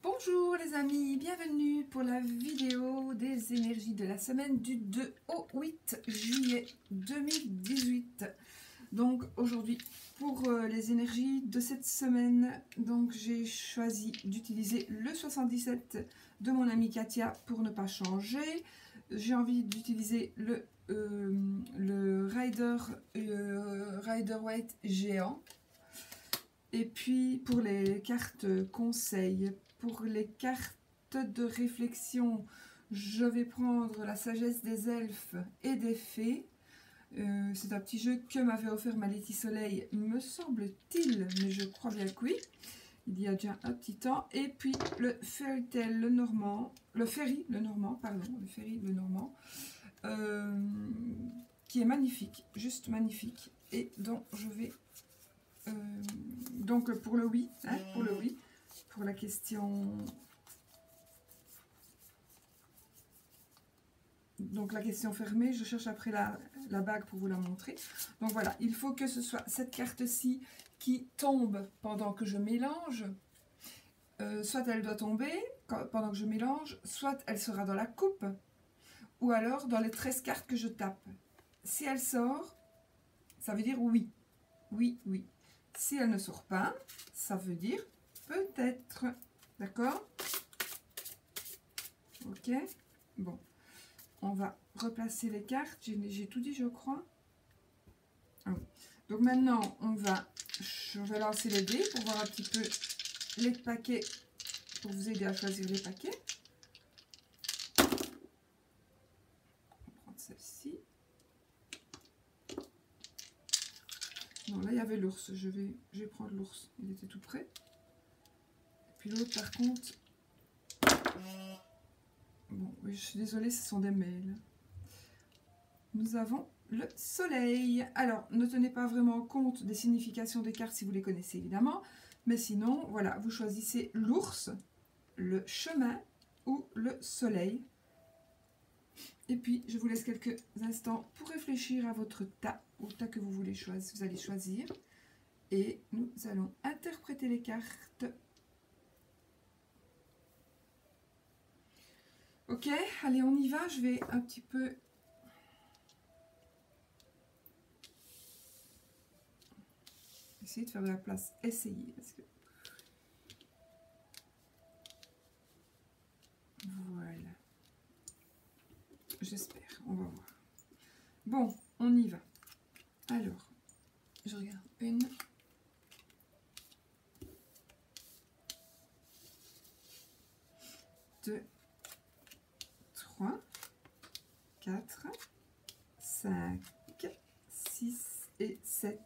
Bonjour les amis, bienvenue pour la vidéo des énergies de la semaine du 2 au 8 juillet 2018. Donc aujourd'hui pour les énergies de cette semaine, donc j'ai choisi d'utiliser le 77 de mon amie Katia pour ne pas changer. J'ai envie d'utiliser le Rider Waite géant. Et puis pour les cartes conseils, pour les cartes de réflexion, je vais prendre la sagesse des elfes et des fées. C'est un petit jeu que m'avait offert ma Letty Soleil, me semble-t-il, mais je crois bien que oui, il y a déjà un petit temps. Et puis le Fairy Tale le Normand, le Ferry le Normand, qui est magnifique, juste magnifique, et dont je vais donc pour le oui, hein, pour la question, donc la question fermée, je cherche après la bague pour vous la montrer. Donc voilà, il faut que ce soit cette carte-ci qui tombe pendant que je mélange. Soit elle doit tomber pendant que je mélange, soit elle sera dans la coupe, ou alors dans les 13 cartes que je tape. Si elle sort, ça veut dire oui, oui, oui. Si elle ne sort pas, ça veut dire peut-être. D'accord? Ok. Bon. On va replacer les cartes. J'ai tout dit, je crois. Ah oui. Donc maintenant, je vais lancer les dés pour voir un petit peu les paquets, pour vous aider à choisir les paquets. On va prendre celle-ci. Non, là, il y avait l'ours. Je vais prendre l'ours. Il était tout près. Et puis l'autre, par contre... Bon, oui, je suis désolée, ce sont des mails. Nous avons le soleil. Alors, ne tenez pas vraiment compte des significations des cartes si vous les connaissez, évidemment. Mais sinon, voilà, vous choisissez l'ours, le chemin ou le soleil. Et puis, je vous laisse quelques instants pour réfléchir à votre tas, au tas que vous allez choisir. Et nous allons interpréter les cartes. Ok, allez, on y va. Je vais un petit peu... essayer de faire de la place. Essayer. Parce que... Voilà. J'espère. On va voir. Bon, on y va. Alors, je regarde. 1, 2, 3, 4, 5, 6 et 7.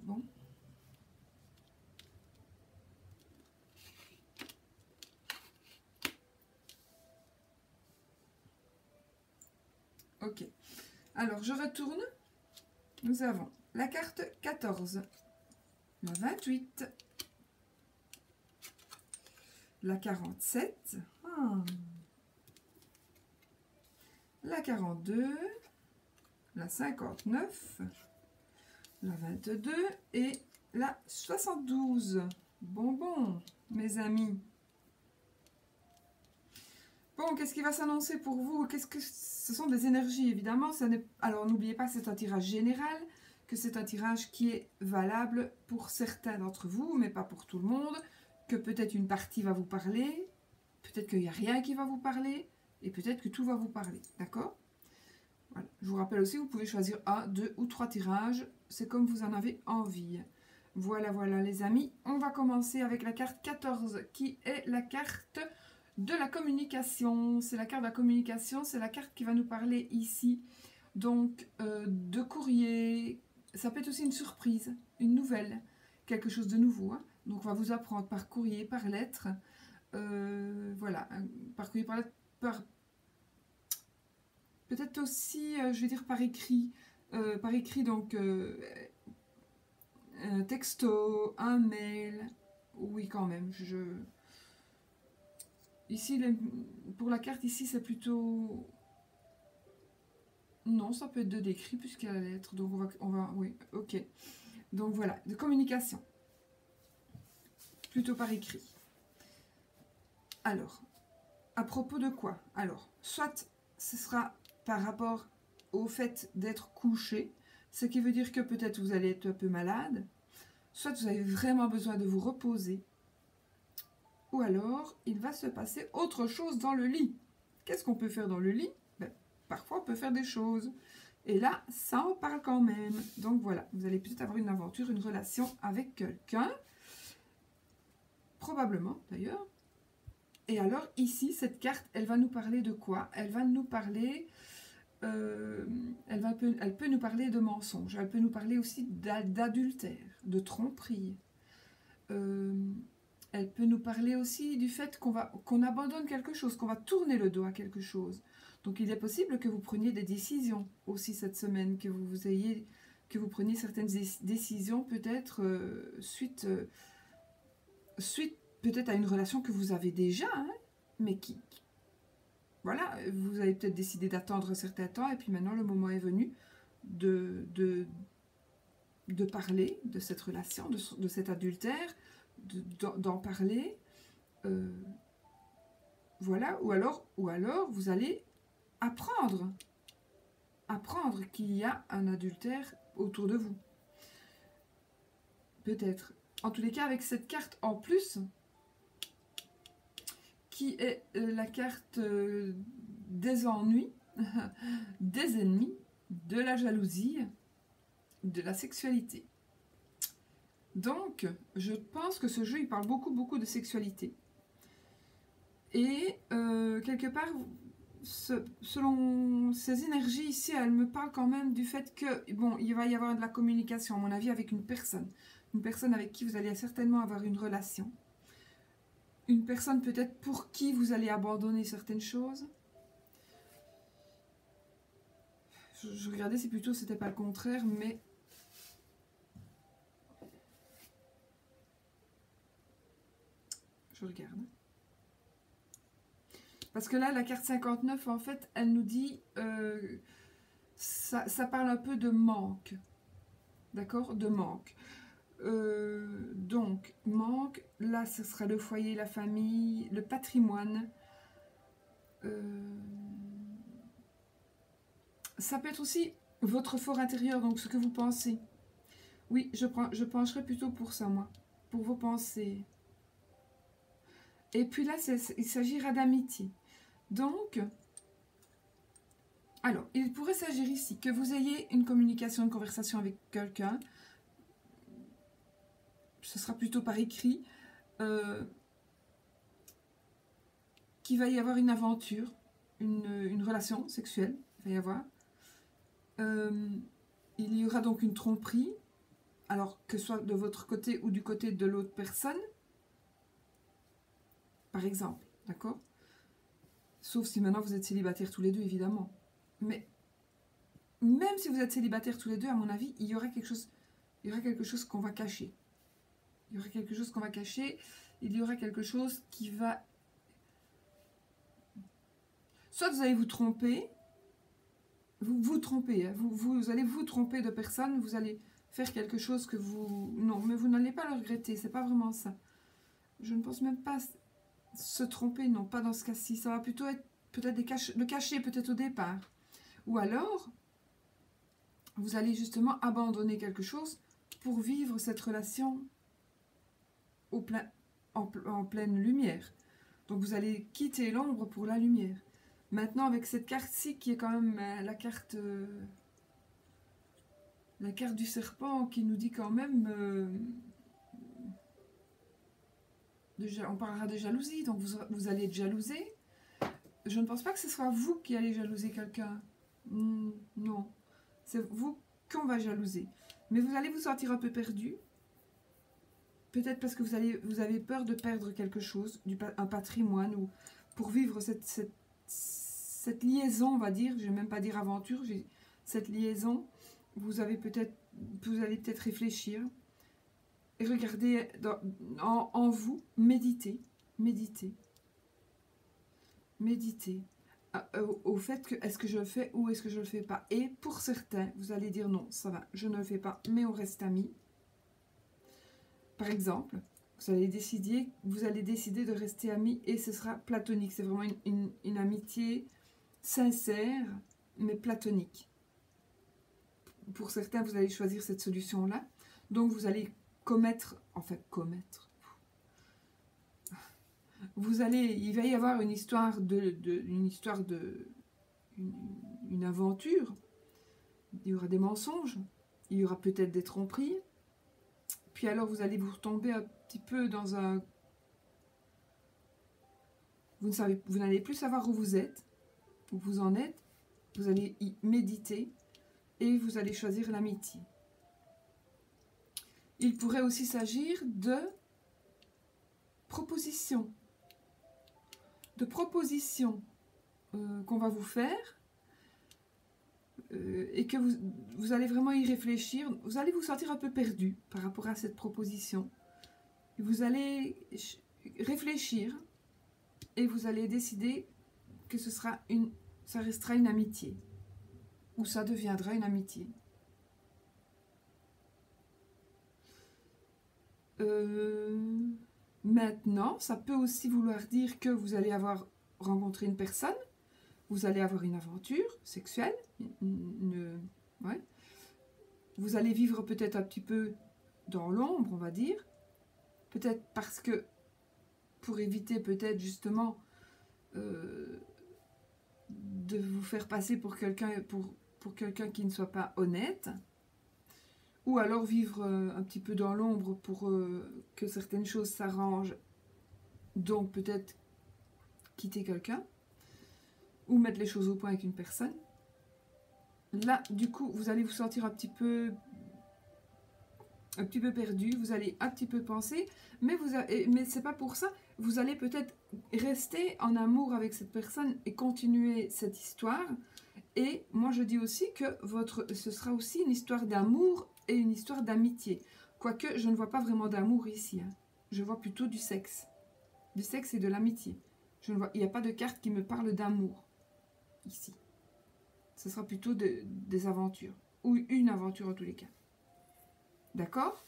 Bon. Ok. Alors, je retourne. Nous avons la carte 14, la 28, la 47, la 42, la 59, la 22 et la 72. Bon, mes amis. Bon, qu'est-ce qui va s'annoncer pour vous? Qu'est-ce que ce sont des énergies, évidemment. Alors, n'oubliez pas que c'est un tirage général, que c'est un tirage qui est valable pour certains d'entre vous, mais pas pour tout le monde, que peut-être une partie va vous parler, peut-être qu'il n'y a rien qui va vous parler, et peut-être que tout va vous parler, d'accord? Voilà. Je vous rappelle aussi, vous pouvez choisir 1, 2 ou 3 tirages, c'est comme vous en avez envie. Voilà, les amis. On va commencer avec la carte 14, qui est la carte de la communication. C'est la carte de la communication, c'est la carte qui va nous parler ici. Donc, de courrier, ça peut être aussi une surprise, une nouvelle, quelque chose de nouveau. Hein. Donc, on va vous apprendre par courrier, par lettre. Voilà, par courrier, par lettre, peut-être aussi, je vais dire par écrit. Donc, un texto, un mail. Oui, quand même. Ici, pour la carte, ici, c'est plutôt... Non, ça peut être de d'écrit puisqu'il y a la lettre. Donc, oui, ok. Donc voilà, de communication. Plutôt par écrit. Alors, à propos de quoi? Alors, soit ce sera par rapport au fait d'être couché, ce qui veut dire que peut-être vous allez être un peu malade, soit vous avez vraiment besoin de vous reposer, ou alors il va se passer autre chose dans le lit. Qu'est-ce qu'on peut faire dans le lit? Parfois on peut faire des choses, et là ça en parle quand même. Donc voilà, vous allez peut-être avoir une aventure, une relation avec quelqu'un, probablement d'ailleurs. Et alors ici, cette carte, elle va nous parler de quoi? Elle va nous parler... elle peut nous parler de mensonges, elle peut nous parler aussi d'adultère, de tromperie. Elle peut nous parler aussi du fait qu'on abandonne quelque chose, qu'on va tourner le dos à quelque chose. Donc il est possible que vous preniez des décisions aussi cette semaine, que vous preniez certaines décisions peut-être suite peut-être à une relation que vous avez déjà, hein, mais voilà, vous avez peut-être décidé d'attendre un certain temps et puis maintenant le moment est venu de parler de cette relation, de cet adultère, d'en parler. Voilà, ou alors vous allez apprendre qu'il y a un adultère autour de vous. Peut-être. En tous les cas, avec cette carte en plus, qui est la carte des ennuis, des ennemis, de la jalousie, de la sexualité. Donc, je pense que ce jeu, il parle beaucoup de sexualité. Et quelque part, selon ces énergies ici, elle me parle quand même du fait que, bon, il va y avoir de la communication, à mon avis, avec une personne avec qui vous allez certainement avoir une relation. Une personne peut-être pour qui vous allez abandonner certaines choses. Je regardais si plutôt c'était pas le contraire, mais... Je regarde. Parce que là, la carte 59, en fait, elle nous dit... ça parle un peu de manque. D'accord? De manque. Donc, manque, là, ce sera le foyer, la famille, le patrimoine. Ça peut être aussi votre fort intérieur, donc ce que vous pensez. Oui, je pencherai plutôt pour ça, moi. Pour vos pensées. Et puis là, il s'agira d'amitié. Donc, alors, il pourrait s'agir ici que vous ayez une communication, une conversation avec quelqu'un. Ce sera plutôt par écrit. Qu'il va y avoir une aventure, une relation sexuelle. Il va y avoir. Il y aura donc une tromperie. Alors, que ce soit de votre côté ou du côté de l'autre personne. Par exemple, d'accord? Sauf si maintenant vous êtes célibataires tous les deux, évidemment. Mais même si vous êtes célibataires tous les deux, à mon avis, il y aura quelque chose qu'on va cacher. Il y aura quelque chose qu'on va cacher. Il y aura quelque chose qui va... Soit vous allez vous tromper. Vous trompez. Hein, vous allez vous tromper de personne. Vous allez faire quelque chose que vous... Non, mais vous n'allez pas le regretter. C'est pas vraiment ça. Je ne pense même pas se tromper. Non, pas dans ce cas-ci. Ça va plutôt être peut-être le cacher peut-être au départ. Ou alors, vous allez justement abandonner quelque chose pour vivre cette relation en pleine lumière. Donc vous allez quitter l'ombre pour la lumière. Maintenant, avec cette carte-ci, qui est quand même la carte du serpent, qui nous dit quand même... on parlera de jalousie, donc vous allez être jalousé. Je ne pense pas que ce soit vous qui allez jalouser quelqu'un. Non. C'est vous qu'on va jalouser. Mais vous allez vous sentir un peu perdu. Peut-être parce que vous avez peur de perdre quelque chose, un patrimoine, ou pour vivre cette liaison, on va dire, je ne vais même pas dire aventure, cette liaison, vous allez peut-être réfléchir et regarder en vous, méditer au fait que est-ce que je le fais ou est-ce que je le fais pas. Et pour certains, vous allez dire non, ça va, je ne le fais pas, mais on reste amis. par exemple, vous allez décider de rester amis et ce sera platonique. C'est vraiment une amitié sincère, mais platonique. Pour certains, vous allez choisir cette solution-là. Donc, vous allez il va y avoir une aventure. Il y aura des mensonges. Il y aura peut-être des tromperies. Puis alors, vous allez vous retomber un petit peu dans un... Vous n'allez plus savoir où vous êtes, où vous en êtes. Vous allez y méditer et vous allez choisir l'amitié. Il pourrait aussi s'agir de propositions. Qu'on va vous faire et que vous allez vraiment y réfléchir. Vous allez vous sentir un peu perdu par rapport à cette proposition. Vous allez réfléchir et vous allez décider que ça restera une amitié ou ça deviendra une amitié. Maintenant, ça peut aussi vouloir dire que vous allez avoir rencontré une personne, vous allez avoir une aventure sexuelle, vous allez vivre peut-être un petit peu dans l'ombre, on va dire, peut-être parce que, pour éviter peut-être justement de vous faire passer pour quelqu'un qui ne soit pas honnête, ou alors vivre un petit peu dans l'ombre pour que certaines choses s'arrangent, donc peut-être quitter quelqu'un, ou mettre les choses au point avec une personne. Là, du coup, vous allez vous sentir un petit peu perdu, vous allez un petit peu penser, mais c'est pas pour ça, vous allez peut-être rester en amour avec cette personne et continuer cette histoire. Et moi, je dis aussi que ce sera aussi une histoire d'amour et une histoire d'amitié. Quoique, je ne vois pas vraiment d'amour ici. Hein. Je vois plutôt du sexe. Du sexe et de l'amitié. Il n'y a pas de carte qui me parle d'amour ici. Ce sera plutôt des aventures. Ou une aventure en tous les cas. D'accord ?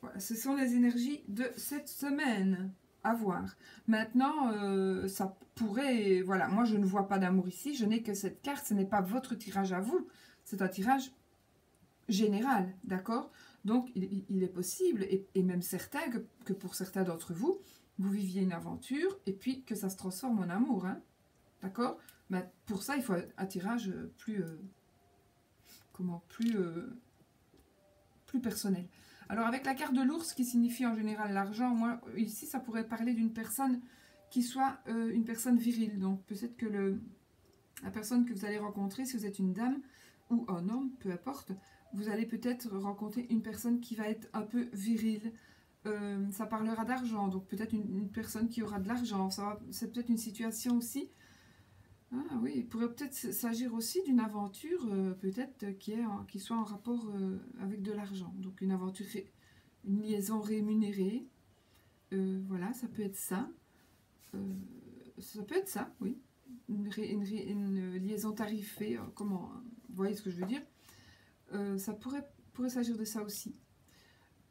Voilà, ce sont les énergies de cette semaine. À voir. Maintenant, ça pourrait... Voilà, moi je ne vois pas d'amour ici. Je n'ai que cette carte. Ce n'est pas votre tirage à vous. C'est un tirage général. D'accord ? Donc, il est possible, et même certain, que pour certains d'entre vous, vous viviez une aventure et puis que ça se transforme en amour. Hein. D'accord ? Mais pour ça, il faut un tirage plus personnel. Alors, avec la carte de l'ours, qui signifie en général l'argent, moi, ici, ça pourrait parler d'une personne qui soit une personne virile. Donc, peut-être que la personne que vous allez rencontrer, si vous êtes une dame ou un homme, peu importe, vous allez peut-être rencontrer une personne qui va être un peu virile. Ça parlera d'argent, donc peut-être une personne qui aura de l'argent. C'est peut-être une situation aussi. Ah oui, il pourrait peut-être s'agir aussi d'une aventure, peut-être qui soit en rapport avec de l'argent. Donc une aventure, une liaison rémunérée. Voilà, ça peut être ça. Ça peut être ça, oui. Une liaison tarifée. Vous voyez ce que je veux dire ? Ça pourrait s'agir de ça aussi.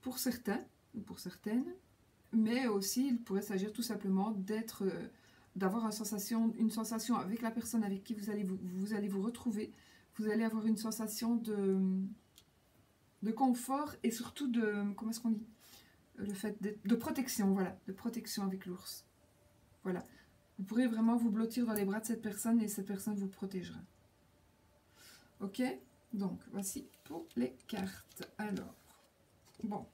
Pour certains, ou pour certaines. Mais aussi, il pourrait s'agir tout simplement d'avoir une sensation avec la personne avec qui vous allez vous retrouver. Vous allez avoir une sensation de confort et surtout comment est-ce qu'on dit, le fait de protection, voilà, de protection avec l'ours. Voilà. Vous pourrez vraiment vous blottir dans les bras de cette personne et cette personne vous protégera. Ok ? Donc, voici pour les cartes. Alors, bon.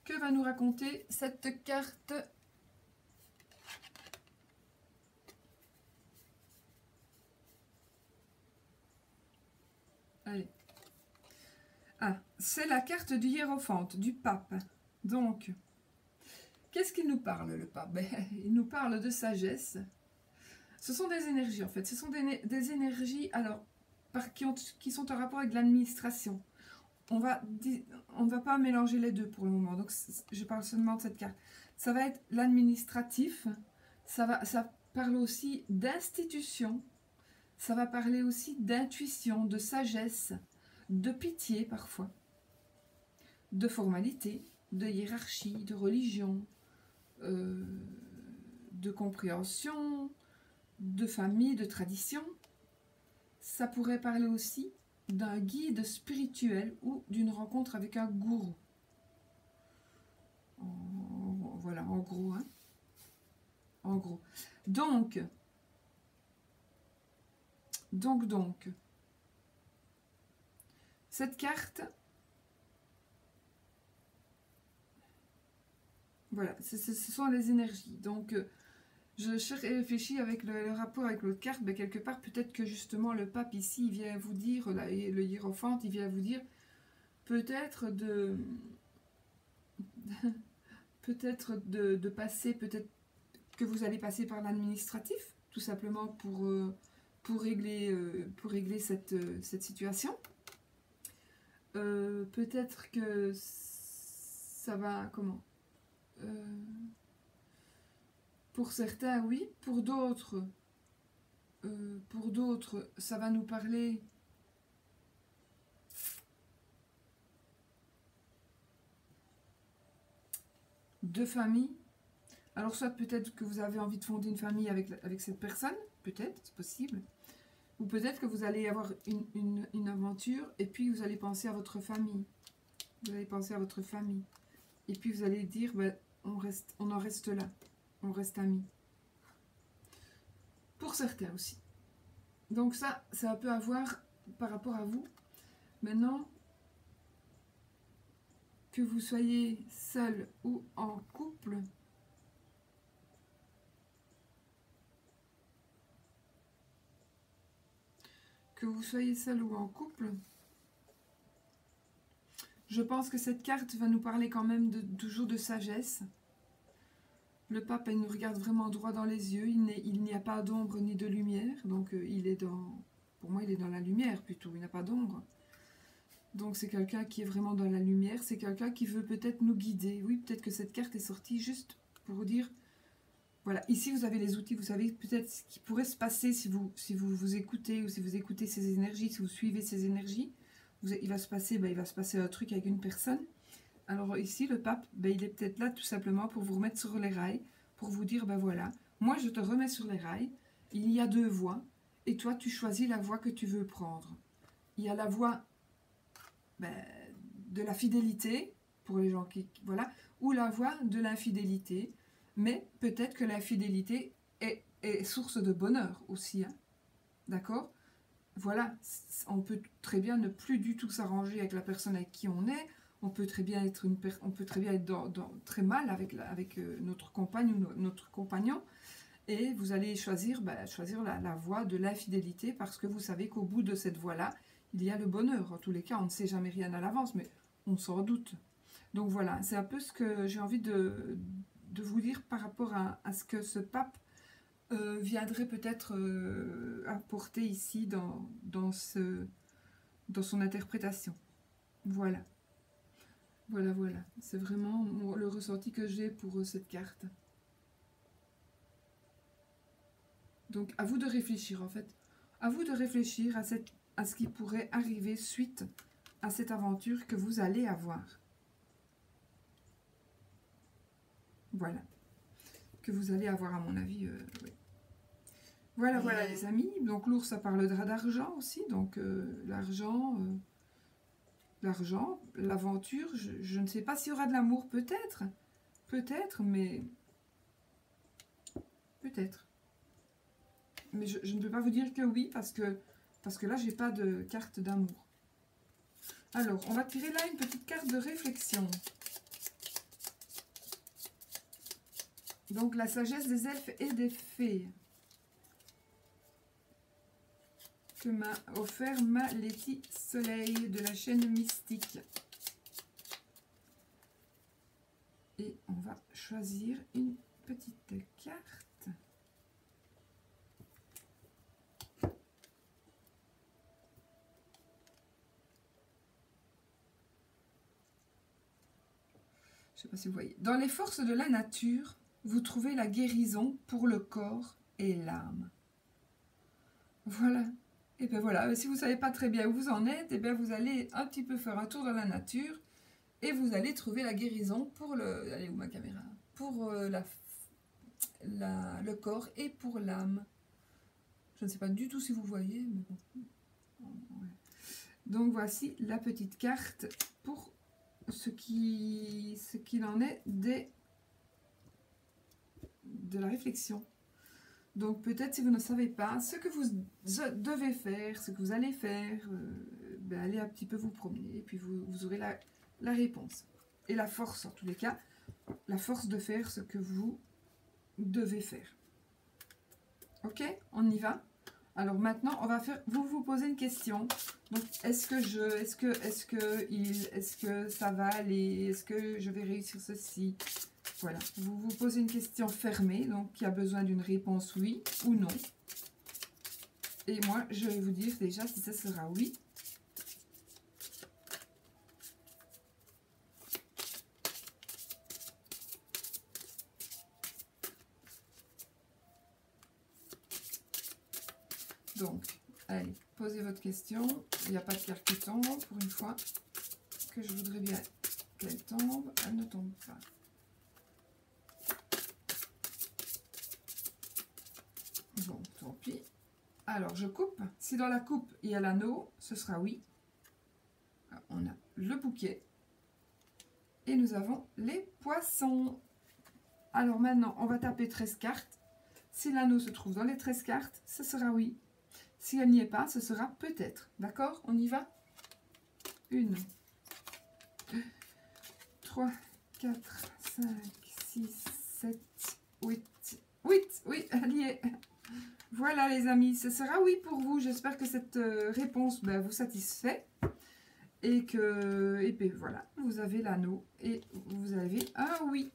Que va nous raconter cette carte ? Allez. Ah, c'est la carte du hiérophante, du pape. Donc, qu'est-ce qu'il nous parle, le pape ? Il nous parle de sagesse. Ce sont des énergies, en fait. Ce sont des énergies, alors, qui sont en rapport avec l'administration. On ne va pas mélanger les deux pour le moment. Donc, je parle seulement de cette carte. Ça va être l'administratif. Ça parle aussi d'institution. Ça va parler aussi d'intuition, de sagesse, de pitié parfois, de formalité, de hiérarchie, de religion, de compréhension, de famille, de tradition. Ça pourrait parler aussi d'un guide spirituel ou d'une rencontre avec un gourou. Voilà, en gros. Hein. En gros. Donc, cette carte, voilà, ce sont les énergies. Donc, je réfléchis avec le rapport avec l'autre carte, mais quelque part, peut-être que justement le pape ici, il vient vous dire, là, le hiérophante, il vient vous dire, peut-être de passer, peut-être que vous allez passer par l'administratif, tout simplement pour régler cette situation. Peut-être que ça va, comment pour certains, oui. Pour d'autres, ça va nous parler de famille. Alors, soit peut-être que vous avez envie de fonder une famille avec cette personne, peut-être, c'est possible. Ou peut-être que vous allez avoir une aventure et puis vous allez penser à votre famille. Vous allez penser à votre famille. Et puis vous allez dire, ben, on en reste là. On reste amis. Pour certains aussi. Donc ça peut avoir par rapport à vous. Maintenant, que vous soyez seul ou en couple, je pense que cette carte va nous parler quand même toujours de sagesse. Le pape, il nous regarde vraiment droit dans les yeux. Il n'y a pas d'ombre ni de lumière. Donc, pour moi, il est dans la lumière plutôt. Il n'a pas d'ombre. Donc, c'est quelqu'un qui est vraiment dans la lumière. C'est quelqu'un qui veut peut-être nous guider. Oui, peut-être que cette carte est sortie juste pour vous dire... Voilà, ici, vous avez les outils. Vous savez peut-être ce qui pourrait se passer si vous écoutez ou si vous écoutez ces énergies, si vous suivez ces énergies. Il va se passer un truc avec une personne. Alors ici, le pape, il est peut-être là tout simplement pour vous remettre sur les rails, pour vous dire, voilà, moi je te remets sur les rails, il y a deux voies, et toi tu choisis la voie que tu veux prendre. Il y a la voie de la fidélité, pour les gens voilà, ou la voie de l'infidélité, mais peut-être que l'infidélité est source de bonheur aussi, hein. D'accord ? Voilà, on peut très bien ne plus du tout s'arranger avec la personne avec qui on est. On peut très bien être très mal avec notre compagne ou notre compagnon, et vous allez choisir la voie de l'infidélité parce que vous savez qu'au bout de cette voie-là, il y a le bonheur. En tous les cas, on ne sait jamais rien à l'avance, mais on s'en doute. Donc voilà, c'est un peu ce que j'ai envie de vous dire par rapport à ce que ce pape viendrait peut-être apporter ici dans son interprétation. Voilà. Voilà. C'est vraiment le ressenti que j'ai pour cette carte. Donc, à vous de réfléchir, en fait. À vous de réfléchir à ce qui pourrait arriver suite à cette aventure que vous allez avoir. Voilà. Que vous allez avoir, à mon avis, oui. Voilà, les amis. Donc, l'ours, ça parlera d'argent aussi. Donc, l'argent... l'aventure, je ne sais pas s'il y aura de l'amour, peut-être, mais peut-être. Mais je ne peux pas vous dire que oui, parce que là, j'ai pas de carte d'amour. Alors, on va tirer là une petite carte de réflexion. Donc, la sagesse des elfes et des fées. Que m'a offert ma Letty Soleil de la chaîne Mystique. Et on va choisir une petite carte. Je ne sais pas si vous voyez. Dans les forces de la nature, vous trouvez la guérison pour le corps et l'âme. Voilà. Et bien voilà, si vous ne savez pas très bien où vous en êtes, et bien vous allez un petit peu faire un tour dans la nature Et vous allez trouver la guérison pour le... Allez, où ma caméra? Pour le corps et pour l'âme. Je ne sais pas du tout si vous voyez, mais bon. Ouais. Donc voici la petite carte pour ce qu'il en est de la réflexion. Donc peut-être si vous ne savez pas ce que vous devez faire, ce que vous allez faire, ben, allez un petit peu vous promener et puis vous aurez la réponse. Et la force en tous les cas, la force de faire ce que vous devez faire. Ok, on y va. Alors maintenant, on va faire. Vous posez une question. Donc, est-ce que ça va aller? Est-ce que je vais réussir ceci? Voilà. Vous posez une question fermée, donc qui a besoin d'une réponse oui ou non. Et moi, je vais vous dire déjà si ça sera oui. Donc, allez, posez votre question. Il n'y a pas de carte qui tombe pour une fois que je voudrais bien qu'elle tombe. Elle ne tombe pas. Bon, tant pis. Alors, je coupe. Si dans la coupe, il y a l'anneau, ce sera oui. Alors, on a le bouquet. Et nous avons les poissons. Alors maintenant, on va taper 13 cartes. Si l'anneau se trouve dans les 13 cartes, ce sera oui. Si elle n'y est pas, ce sera peut-être. D'accord? On y va? 1, 2, 3, 4, 5, 6, 7, 8. 8, oui, elle y est. Voilà les amis, ce sera oui pour vous. J'espère que cette réponse vous satisfait. Et puis voilà, vous avez l'anneau et vous avez un oui.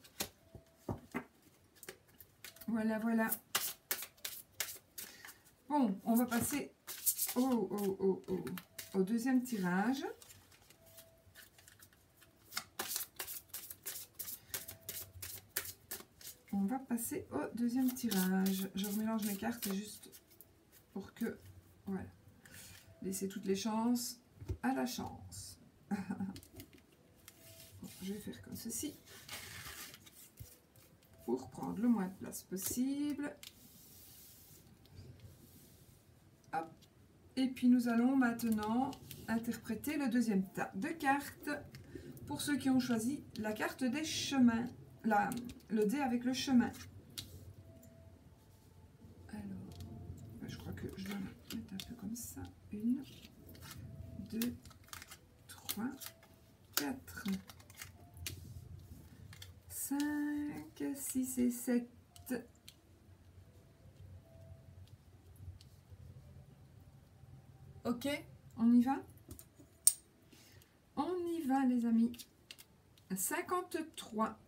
Voilà, voilà. Bon, on va passer au deuxième tirage. On va passer au deuxième tirage. Je remélange mes cartes juste pour que... Voilà. Laissez toutes les chances à la chance. Bon, je vais faire comme ceci. Pour prendre le moins de place possible. Hop. Et puis nous allons maintenant interpréter le deuxième tas de cartes. Pour ceux qui ont choisi la carte des chemins. Le dé avec le chemin. Alors, je crois que je dois mettre un peu comme ça. 1, 2, 3, 4, 5, 6 et 7. Ok, on y va? On y va les amis. 53.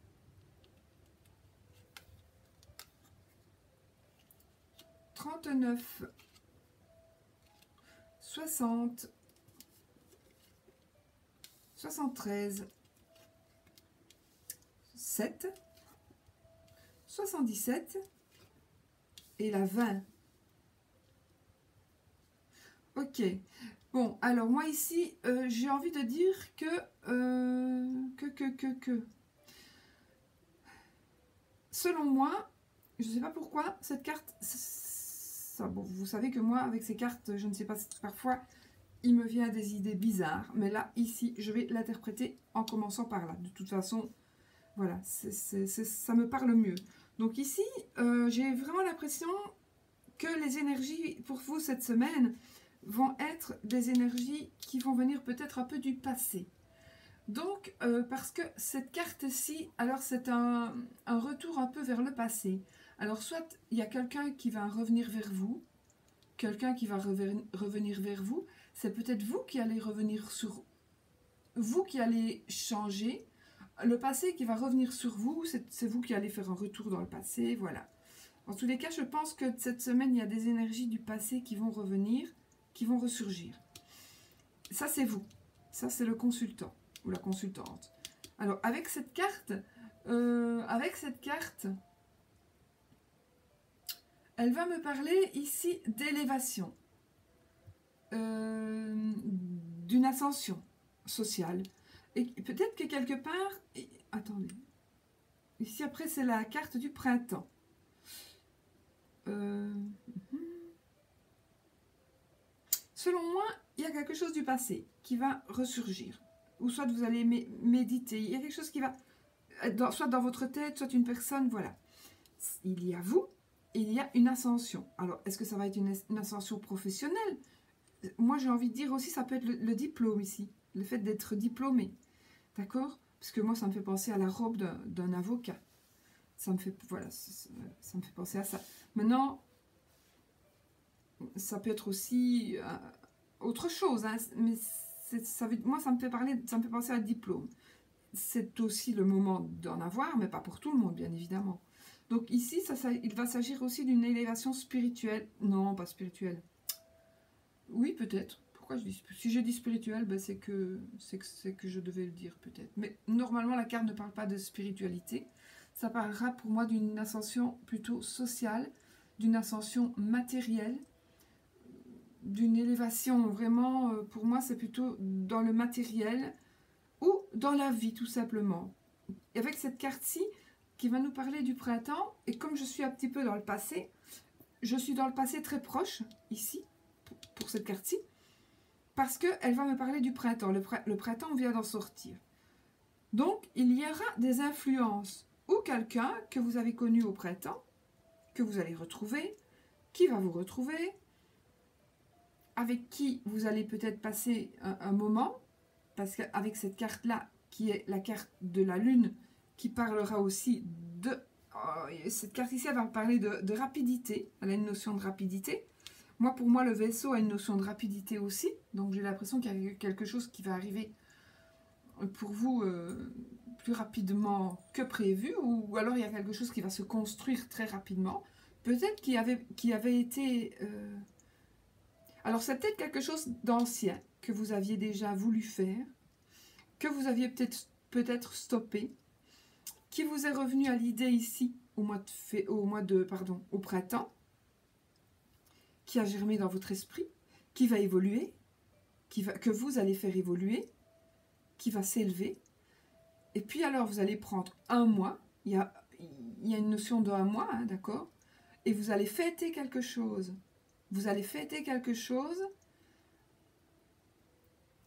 39, 60, 73, 7, 77 et la 20. Ok. Bon, alors moi ici, j'ai envie de dire que selon moi, je ne sais pas pourquoi, cette carte... Bon, vous savez que moi, avec ces cartes, je ne sais pas, parfois, il me vient des idées bizarres. Mais là, ici, je vais l'interpréter en commençant par là. De toute façon, voilà, ça me parle mieux. Donc ici, j'ai vraiment l'impression que les énergies pour vous cette semaine vont être des énergies qui vont venir peut-être un peu du passé. Donc, parce que cette carte-ci, alors c'est un retour un peu vers le passé. Alors, soit il y a quelqu'un qui va revenir vers vous, quelqu'un qui va revenir vers vous, c'est peut-être vous qui allez revenir sur vous, qui allez changer. Le passé qui va revenir sur vous, c'est vous qui allez faire un retour dans le passé, voilà. En tous les cas, je pense que cette semaine, il y a des énergies du passé qui vont revenir, qui vont ressurgir. Ça, c'est vous. Ça, c'est le consultant ou la consultante. Alors, avec cette carte, elle va me parler ici d'élévation, d'une ascension sociale. Et peut-être que quelque part... attendez. Ici, après, c'est la carte du printemps. Selon moi, il y a quelque chose du passé qui va ressurgir. Ou soit vous allez méditer. Il y a quelque chose qui va... soit dans votre tête, soit une personne, voilà. Il y a vous, et il y a une ascension. Alors, est-ce que ça va être une ascension professionnelle? Moi, j'ai envie de dire aussi, ça peut être le diplôme ici. Le fait d'être diplômé. D'accord? Parce que moi, ça me fait penser à la robe d'un avocat. Ça me fait, voilà, ça me fait penser à ça. Maintenant, ça peut être aussi autre chose, hein, mais moi, ça me fait penser à un diplôme. C'est aussi le moment d'en avoir, mais pas pour tout le monde, bien évidemment. Donc ici, il va s'agir aussi d'une élévation spirituelle. Non, pas spirituelle. Oui, peut-être. Pourquoi si je dis spirituel, ben c'est que je devais le dire peut-être. Mais normalement, la carte ne parle pas de spiritualité. Ça parlera pour moi d'une ascension plutôt sociale, d'une ascension matérielle, d'une élévation vraiment, pour moi, c'est plutôt dans le matériel ou dans la vie, tout simplement. Et avec cette carte-ci, qui va nous parler du printemps, et comme je suis un petit peu dans le passé, je suis dans le passé très proche, ici, pour cette carte-ci, parce qu'elle va me parler du printemps. Le printemps, on vient d'en sortir. Donc, il y aura des influences, ou quelqu'un que vous avez connu au printemps, que vous allez retrouver, qui va vous retrouver, avec qui vous allez peut-être passer un moment, parce qu'avec cette carte-là, qui est la carte de la lune, qui parlera aussi de... cette carte ici, elle va parler de rapidité. Elle a une notion de rapidité. Pour moi, le vaisseau a une notion de rapidité aussi. Donc, j'ai l'impression qu'il y a quelque chose qui va arriver pour vous plus rapidement que prévu. Ou alors, il y a quelque chose qui va se construire très rapidement. Peut-être qu'il avait été... Alors, c'est peut-être quelque chose d'ancien que vous aviez déjà voulu faire, que vous aviez peut-être stoppé, qui vous est revenu à l'idée ici au printemps, qui a germé dans votre esprit, qui va évoluer, que vous allez faire évoluer, qui va s'élever. Et puis alors, vous allez prendre un mois, il y a une notion de un mois, hein, d'accord? Et vous allez fêter quelque chose. Vous allez fêter quelque chose.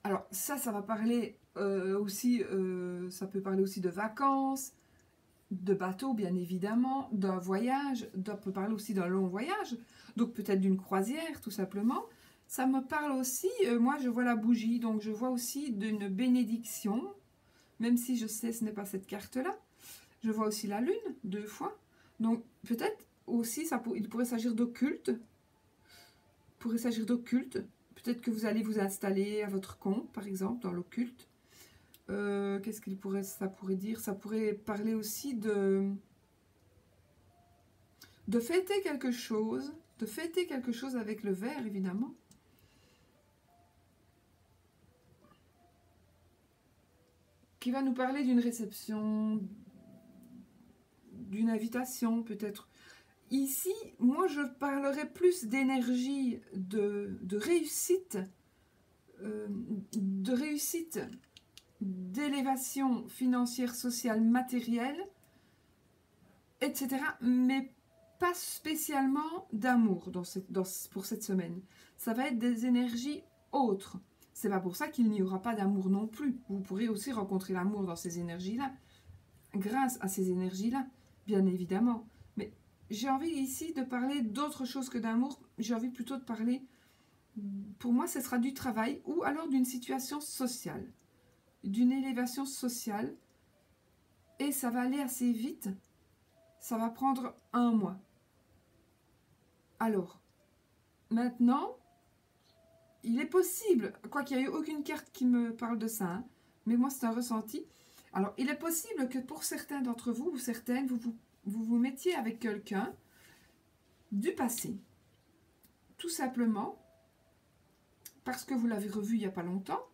Alors ça va parler aussi, ça peut parler aussi de vacances, de bateau bien évidemment, d'un voyage, ça peut parler aussi d'un long voyage, donc peut-être d'une croisière tout simplement. Ça me parle aussi, moi je vois la bougie, donc je vois aussi d'une bénédiction, même si je sais ce n'est pas cette carte-là. Je vois aussi la lune 2 fois, donc peut-être aussi il pourrait s'agir d'occulte, peut-être que vous allez vous installer à votre compte par exemple dans l'occulte. Qu'est-ce ça pourrait dire? Ça pourrait parler aussi de fêter quelque chose, avec le verre, évidemment. Qui va nous parler d'une réception, d'une invitation, peut-être. Ici, moi, je parlerai plus d'énergie, de réussite, d'élévation financière, sociale, matérielle, etc. Mais pas spécialement d'amour pour cette semaine. Ça va être des énergies autres. C'est pas pour ça qu'il n'y aura pas d'amour non plus. Vous pourrez aussi rencontrer l'amour dans ces énergies-là, grâce à ces énergies-là, bien évidemment. Mais j'ai envie ici de parler d'autre chose que d'amour. J'ai envie plutôt de parler, pour moi, ce sera du travail ou alors d'une situation sociale, d'une élévation sociale. Et ça va aller assez vite. Ça va prendre un mois. Alors, maintenant, il est possible, quoiqu'il n'y a eu aucune carte qui me parle de ça, hein, mais moi c'est un ressenti. Alors, il est possible que pour certains d'entre vous, ou certaines, vous mettiez avec quelqu'un du passé. Tout simplement, parce que vous l'avez revu il n'y a pas longtemps,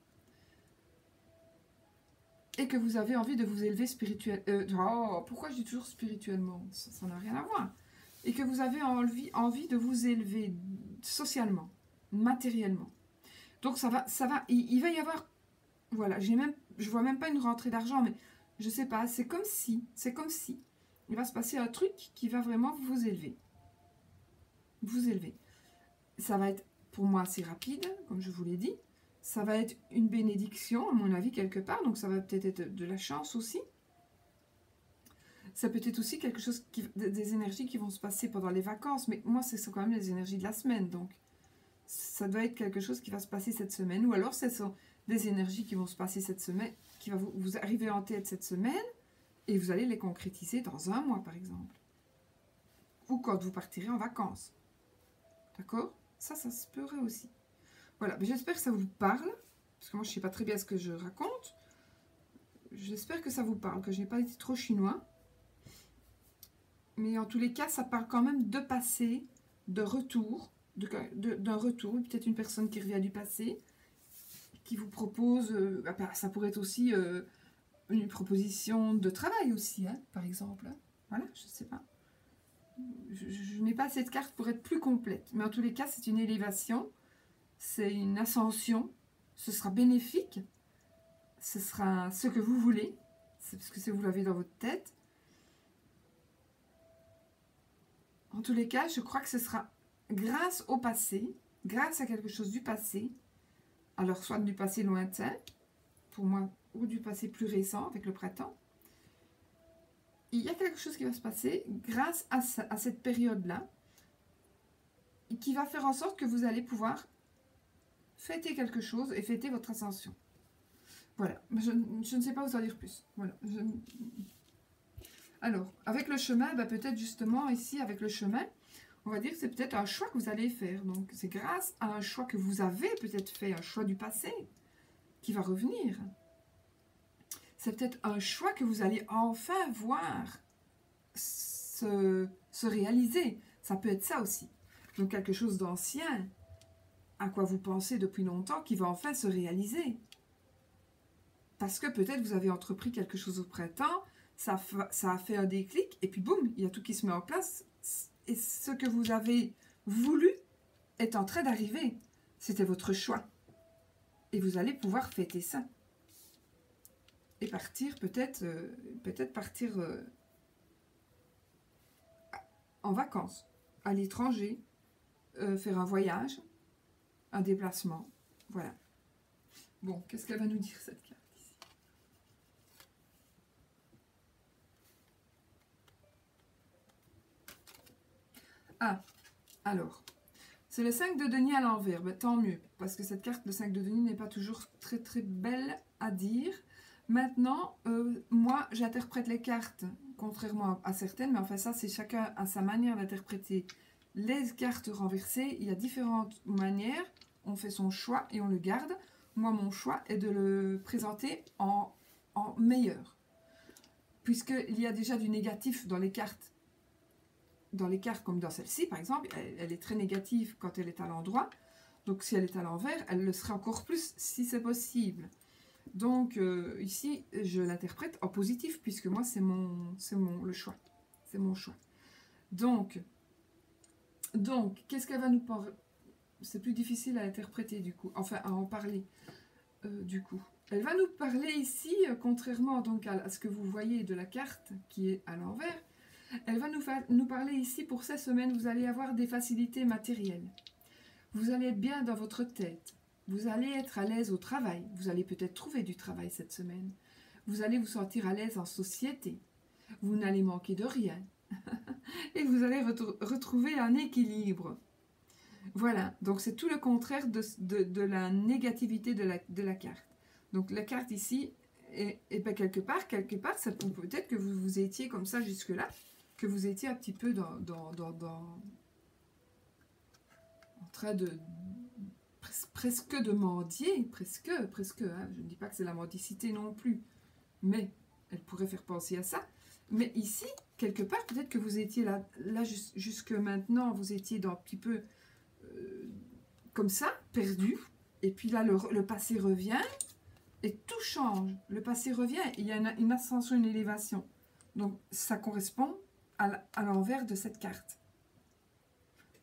et que vous avez envie de vous élever spirituellement. Pourquoi je dis toujours spirituellement? Ça n'a rien à voir. Et que vous avez envie de vous élever socialement, matériellement. Donc il va y avoir, voilà, j'ai même je vois même pas une rentrée d'argent, mais je sais pas, c'est comme si, il va se passer un truc qui va vraiment vous élever. Vous élever. Ça va être pour moi assez rapide, comme je vous l'ai dit. Ça va être une bénédiction, à mon avis, quelque part, donc ça va peut-être être de la chance aussi. Ça peut être aussi quelque chose, des énergies qui vont se passer pendant les vacances, mais moi, c'est quand même les énergies de la semaine, donc ça doit être quelque chose qui va se passer cette semaine, ou alors ce sont des énergies qui vont se passer cette semaine, qui va vous arriver en tête cette semaine, et vous allez les concrétiser dans un mois, par exemple. Ou quand vous partirez en vacances. D'accord? Ça se pourrait aussi. Voilà, j'espère que ça vous parle, parce que moi, je ne sais pas très bien ce que je raconte. J'espère que ça vous parle, que je n'ai pas été trop chinois. Mais en tous les cas, ça parle quand même de passé, de retour, d'un retour, peut-être une personne qui revient du passé, qui vous propose, ça pourrait être aussi une proposition de travail aussi, hein, par exemple. Voilà, je ne sais pas. Je n'ai pas cette carte pour être plus complète, mais en tous les cas, c'est une élévation, c'est une ascension, ce sera bénéfique, ce sera ce que vous voulez, c'est parce que vous l'avez dans votre tête. En tous les cas, je crois que ce sera grâce au passé, grâce à quelque chose du passé, alors soit du passé lointain, pour moi, ou du passé plus récent, avec le printemps. Il y a quelque chose qui va se passer grâce à cette période-là, qui va faire en sorte que vous allez pouvoir fêter quelque chose et fêter votre ascension. Voilà, je ne sais pas vous en dire plus. Voilà. Alors, avec le chemin, peut-être justement ici, avec le chemin, on va dire que c'est peut-être un choix que vous allez faire. Donc, c'est grâce à un choix que vous avez peut-être fait, un choix du passé, qui va revenir. C'est peut-être un choix que vous allez enfin voir se réaliser. Ça peut être ça aussi. Donc, quelque chose d'ancien, à quoi vous pensez depuis longtemps, qui va enfin se réaliser. Parce que peut-être vous avez entrepris quelque chose au printemps, ça a fait un déclic, et puis boum, il y a tout qui se met en place, et ce que vous avez voulu est en train d'arriver. C'était votre choix. Et vous allez pouvoir fêter ça. Et partir, peut-être partir en vacances, à l'étranger, faire un voyage, un déplacement. Voilà. Bon, qu'est-ce qu'elle va nous dire, cette carte ici? Ah, alors, c'est le 5 de denier à l'envers. Tant mieux, parce que cette carte, le 5 de denier, n'est pas toujours très très belle à dire. Maintenant, moi, j'interprète les cartes, contrairement à certaines, mais enfin ça, c'est chacun à sa manière d'interpréter les cartes renversées. Il y a différentes manières, on fait son choix et on le garde. Moi, mon choix est de le présenter en meilleur, puisqu'il y a déjà du négatif dans les cartes. Dans les cartes comme dans celle-ci, par exemple, elle est très négative quand elle est à l'endroit. Donc, si elle est à l'envers, elle le serait encore plus si c'est possible. Donc, ici, je l'interprète en positif, puisque moi, c'est le choix. C'est mon choix. Donc qu'est-ce qu'elle va nous parler? C'est plus difficile à interpréter, du coup. Enfin, à en parler, du coup. Elle va nous parler ici, contrairement donc à ce que vous voyez de la carte qui est à l'envers, elle va nous parler ici, pour ces semaines, vous allez avoir des facilités matérielles. Vous allez être bien dans votre tête. Vous allez être à l'aise au travail. Vous allez peut-être trouver du travail cette semaine. Vous allez vous sentir à l'aise en société. Vous n'allez manquer de rien. Et vous allez retrouver un équilibre. Voilà, donc c'est tout le contraire de la négativité de la carte. Donc la carte ici, et quelque part, ça peut-être que vous étiez comme ça jusque-là, que vous étiez un petit peu en train de presque de mendier, presque, hein. Je ne dis pas que c'est la mendicité non plus, mais elle pourrait faire penser à ça. Mais ici, quelque part, peut-être que vous étiez là jusque maintenant, vous étiez dans un petit peu comme ça, perdu, et puis là, le passé revient, et tout change. Le passé revient, il y a une ascension, une élévation. Donc, ça correspond à l'envers de cette carte.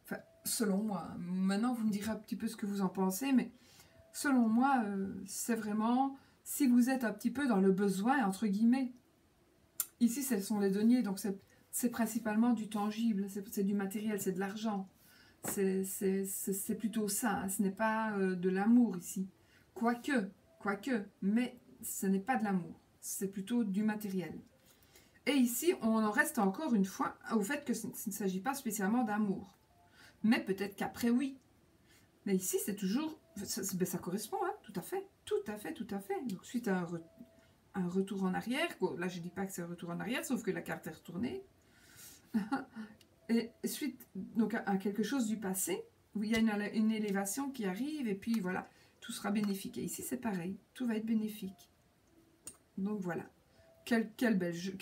Enfin, selon moi. Maintenant, vous me direz un petit peu ce que vous en pensez, mais selon moi, c'est vraiment si vous êtes un petit peu dans le besoin, entre guillemets. Ici, ce sont les deniers, donc c'est principalement du tangible, c'est du matériel, c'est de l'argent. C'est plutôt ça, hein. Ce n'est pas de l'amour ici. Quoique, mais ce n'est pas de l'amour, c'est plutôt du matériel. Et ici, on en reste encore une fois au fait que ce ne s'agit pas spécialement d'amour. Mais peut-être qu'après, oui. Mais ici, c'est toujours... ça correspond, hein, tout à fait. Donc, suite à un retour en arrière, là, je ne dis pas que c'est un retour en arrière, sauf que la carte est retournée. Et suite donc, à quelque chose du passé, où il y a une élévation qui arrive, et puis voilà, tout sera bénéfique. Et ici, c'est pareil, tout va être bénéfique. Donc voilà. Quel bel jeu,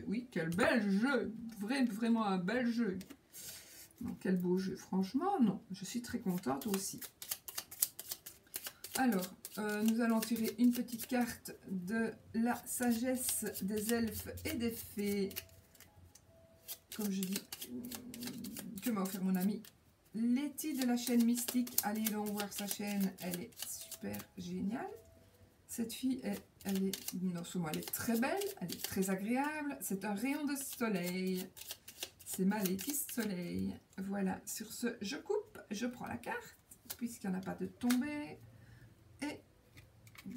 oui, quel bel jeu, vraiment un bel jeu. Donc, quel beau jeu, franchement, non, je suis très contente aussi. Alors, nous allons tirer une petite carte de la sagesse des elfes et des fées. Comme je dis, que m'a offert mon ami Letty de la chaîne Mystique. Allez donc voir sa chaîne, elle est super géniale. Cette fille, elle est, non seulement elle est très belle, elle est très agréable, c'est un rayon de soleil. C'est ma Letty Soleil. Voilà, sur ce, je coupe, je prends la carte, puisqu'il n'y en a pas de tombée. Et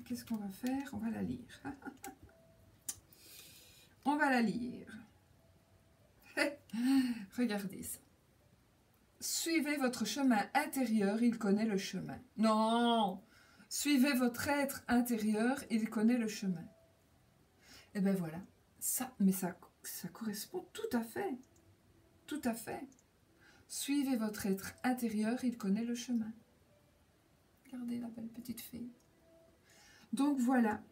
qu'est-ce qu'on va faire? On va la lire. On va la lire. Regardez ça. Suivez votre chemin intérieur, il connaît le chemin. Non! Suivez votre être intérieur, il connaît le chemin. Et bien voilà. Ça, mais ça correspond tout à fait. Tout à fait. Suivez votre être intérieur, il connaît le chemin. Regardez la belle petite fille. Donc voilà.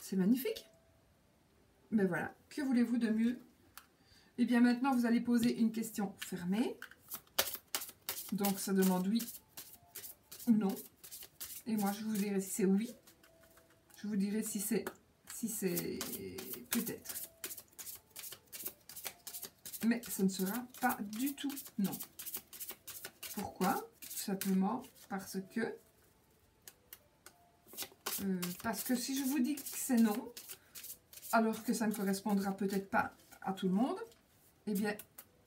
C'est magnifique. Mais voilà. Que voulez-vous de mieux? Et bien maintenant, vous allez poser une question fermée. Donc ça demande oui ou non. Et moi, je vous dirai si c'est oui. Je vous dirai si c'est peut-être. Mais ce ne sera pas du tout non. Pourquoi? Tout simplement parce que si je vous dis que c'est non, alors que ça ne correspondra peut-être pas à tout le monde, eh bien,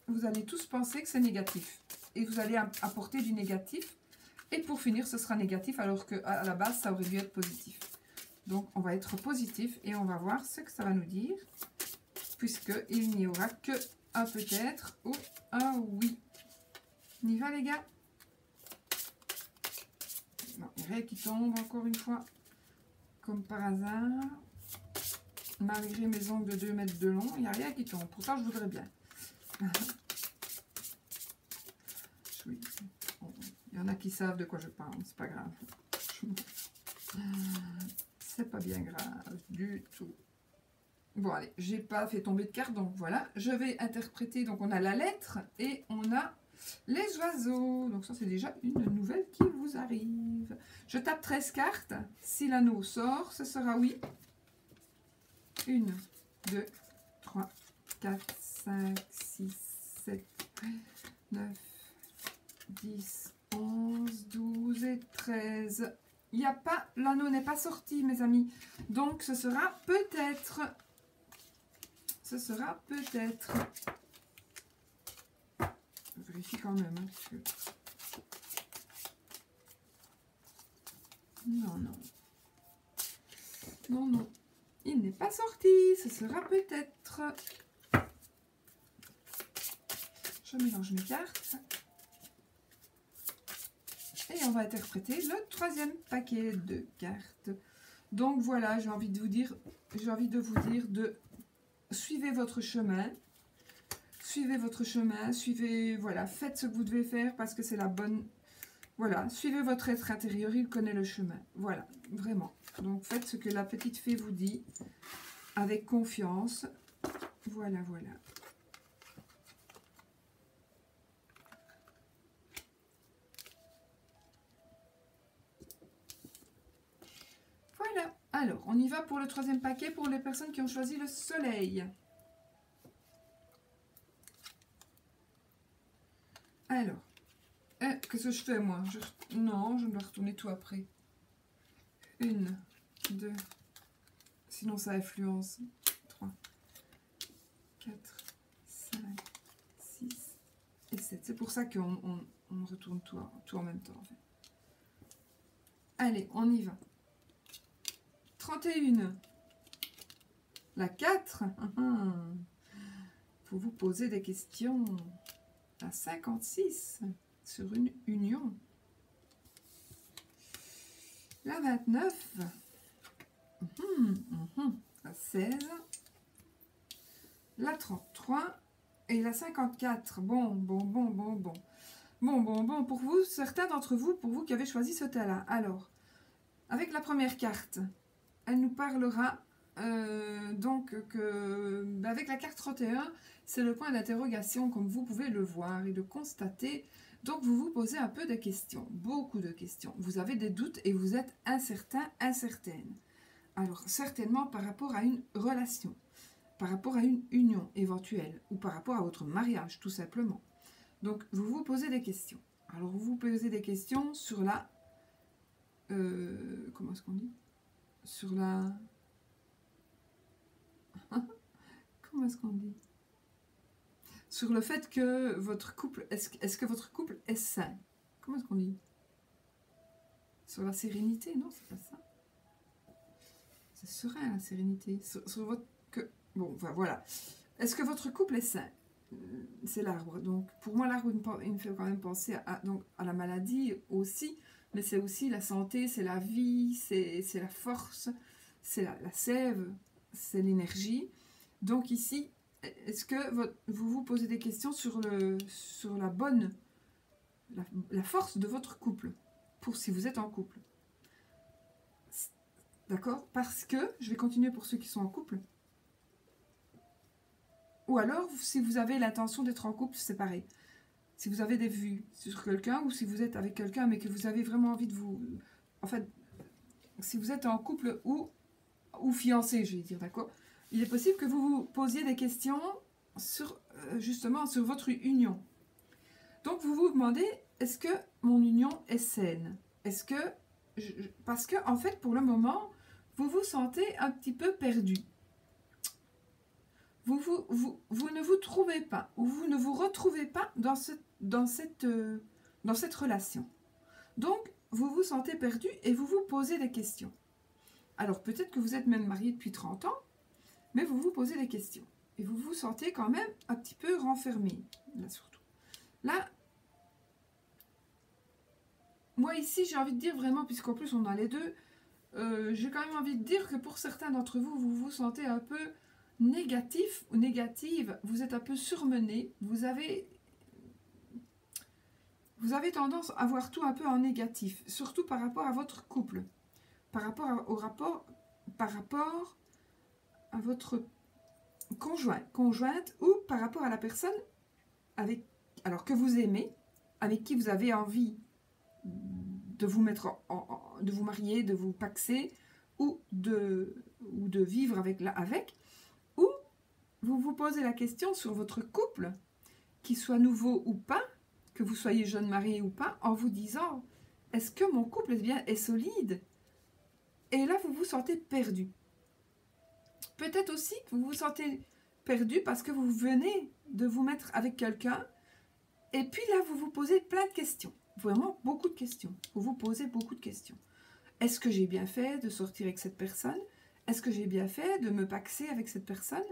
vous allez tous penser que c'est négatif. Et vous allez apporter du négatif. Et pour finir, ce sera négatif, alors qu'à la base, ça aurait dû être positif. Donc, on va être positif et on va voir ce que ça va nous dire, puisqu'il n'y aura que un peut-être ou un oui. On y va, les gars? Non, il n'y a rien qui tombe, encore une fois, comme par hasard. Malgré mes ongles de 2 mètres de long, il n'y a rien qui tombe. Pourtant, je voudrais bien. Il y en a qui savent de quoi je parle, c'est pas grave. C'est pas bien grave du tout. Bon, allez, j'ai pas fait tomber de carte, donc voilà. Je vais interpréter, donc on a la lettre et on a les oiseaux. Donc ça, c'est déjà une nouvelle qui vous arrive. Je tape 13 cartes. Si l'anneau sort, ce sera oui. 1, 2, 3, 4, 5, 6, 7, 9, 10, 11, 12 et 13. Il n'y a pas, l'anneau n'est pas sorti, mes amis. Donc, ce sera peut-être. Ce sera peut-être. Je vérifie quand même. Hein, parce que... Non, non. Non, non. Il n'est pas sorti. Ce sera peut-être. Je mélange mes cartes. Et on va interpréter le troisième paquet de cartes. Donc voilà, j'ai envie de vous dire de suivez votre chemin. Suivez votre chemin, suivez, voilà, faites ce que vous devez faire parce que c'est la bonne... Voilà, suivez votre être intérieur, il connaît le chemin. Voilà, vraiment. Donc faites ce que la petite fée vous dit avec confiance. Voilà, voilà. Voilà, alors on y va pour le troisième paquet pour les personnes qui ont choisi le soleil. Alors, qu'est-ce que je fais moi? Non, je dois retourner tout après. 1, 2, sinon ça influence. 3, 4, 5, 6 et 7. C'est pour ça qu'on retourne tout en même temps. En fait. Allez, on y va. 31. La 4. Faut vous poser des questions. La 56 sur une union. La 29. La 16. La 33 et la 54. Bon. Pour vous, certains d'entre vous, pour vous qui avez choisi ce tas-là. Alors, avec la première carte, elle nous parlera donc avec la carte 31, c'est le point d'interrogation comme vous pouvez le voir et le constater. Donc vous vous posez un peu de questions, beaucoup de questions. Vous avez des doutes et vous êtes incertain, incertaine. Alors certainement par rapport à une relation, par rapport à une union éventuelle ou par rapport à votre mariage tout simplement. Donc vous vous posez des questions. Alors vous vous posez des questions sur la... comment est-ce qu'on dit? Sur la... comment est-ce qu'on dit? Sur le fait que votre couple... Est-ce que votre couple est sain? Comment est-ce qu'on dit? Sur la sérénité? Non, c'est pas ça. C'est serein, la sérénité. Sur votre... Bon, enfin, voilà. Est-ce que votre couple est sain? C'est l'arbre. Donc, pour moi, l'arbre, il me fait quand même penser à la maladie aussi. Mais c'est aussi la santé, c'est la vie, c'est la force, c'est la sève, c'est l'énergie. Donc ici, est-ce que vous vous posez des questions sur la bonne, la force de votre couple, pour si vous êtes en couple? D'accord? Parce que, je vais continuer pour ceux qui sont en couple. Ou alors, si vous avez l'intention d'être en couple, c'est pareil. Si vous avez des vues sur quelqu'un, ou si vous êtes avec quelqu'un, mais que vous avez vraiment envie de vous... En fait, si vous êtes en couple ou fiancé, je vais dire, d'accord? Il est possible que vous vous posiez des questions sur, justement, sur votre union. Donc, vous vous demandez, est-ce que mon union est saine? Est-ce que... parce que, en fait, pour le moment, vous vous sentez un petit peu perdu. Vous ne vous trouvez pas, ou vous ne vous retrouvez pas dans cette relation. Donc, vous vous sentez perdu et vous vous posez des questions. Alors, peut-être que vous êtes même marié depuis 30 ans, mais vous vous posez des questions. Et vous vous sentez quand même un petit peu renfermé, là surtout. Là, moi ici, j'ai envie de dire vraiment, puisqu'en plus on a les deux, j'ai quand même envie de dire que pour certains d'entre vous, vous vous sentez un peu négatif ou négative, vous êtes un peu surmené, vous avez tendance à voir tout un peu en négatif, surtout par rapport à votre couple, par rapport par rapport à votre conjointe ou par rapport à la personne que vous aimez, avec qui vous avez envie de vous mettre de vous marier, de vous paxer ou de vivre avec, ou vous vous posez la question sur votre couple, qu'il soit nouveau ou pas, que vous soyez jeune marié ou pas, en vous disant, est-ce que mon couple est solide? Et là, vous vous sentez perdu. Peut-être aussi que vous vous sentez perdu parce que vous venez de vous mettre avec quelqu'un, et puis là, vous vous posez plein de questions. Vraiment beaucoup de questions. Vous vous posez beaucoup de questions. Est-ce que j'ai bien fait de sortir avec cette personne? Est-ce que j'ai bien fait de me paxer avec cette personne?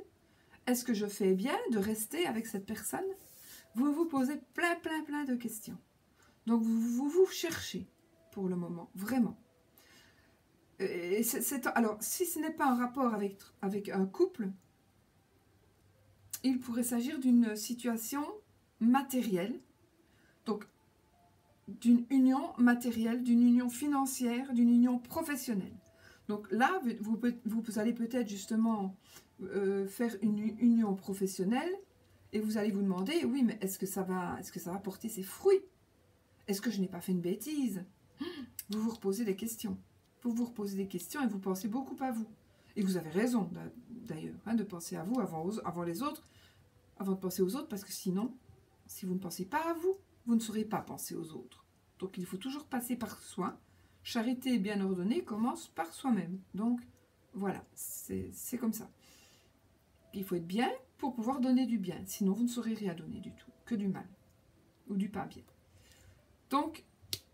Est-ce que je fais bien de rester avec cette personne? Vous vous posez plein de questions. Donc vous cherchez pour le moment, vraiment. Alors, si ce n'est pas un rapport avec un couple, il pourrait s'agir d'une situation matérielle, donc d'une union matérielle, d'une union financière, d'une union professionnelle. Donc là, vous allez peut-être justement faire une union professionnelle et vous allez vous demander, oui, mais est-ce que ça va porter ses fruits? Est-ce que je n'ai pas fait une bêtise? Vous vous reposez des questions. Vous vous reposez des questions et vous pensez beaucoup à vous. Et vous avez raison, d'ailleurs, de penser à vous avant les autres, avant de penser aux autres, parce que sinon, si vous ne pensez pas à vous, vous ne saurez pas penser aux autres. Donc il faut toujours passer par soi, charité bien ordonnée commence par soi-même. Donc, voilà, c'est comme ça. Il faut être bien pour pouvoir donner du bien. Sinon, vous ne saurez rien donner du tout, que du mal ou du pas bien. Donc,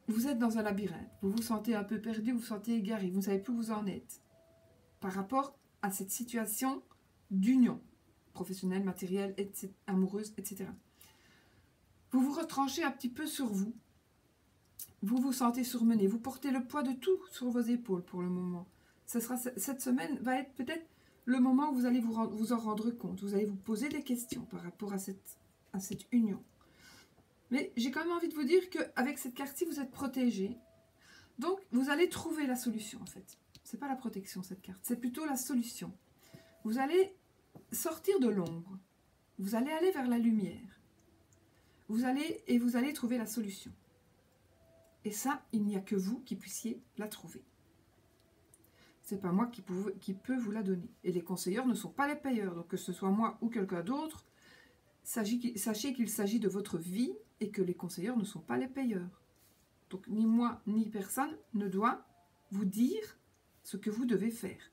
vous êtes dans un labyrinthe. Vous vous sentez un peu perdu, vous vous sentez égaré. Vous ne savez plus où vous en êtes par rapport à cette situation d'union professionnelle, matérielle, amoureuse, etc. Vous vous retranchez un petit peu sur vous. Vous vous sentez surmené. Vous portez le poids de tout sur vos épaules pour le moment. Cette semaine va être peut-être le moment où vous allez vous en rendre compte. Vous allez vous poser des questions par rapport à cette union. Mais j'ai quand même envie de vous dire qu'avec cette carte-ci, vous êtes protégé. Donc, vous allez trouver la solution, en fait. Ce n'est pas la protection, cette carte. C'est plutôt la solution. Vous allez sortir de l'ombre. Vous allez aller vers la lumière. Vous allez trouver la solution. Et ça, il n'y a que vous qui puissiez la trouver. Ce n'est pas moi qui peut vous la donner. Et les conseilleurs ne sont pas les payeurs. Donc, que ce soit moi ou quelqu'un d'autre, sachez qu'il s'agit de votre vie et que les conseilleurs ne sont pas les payeurs. Donc, ni moi, ni personne ne doit vous dire ce que vous devez faire.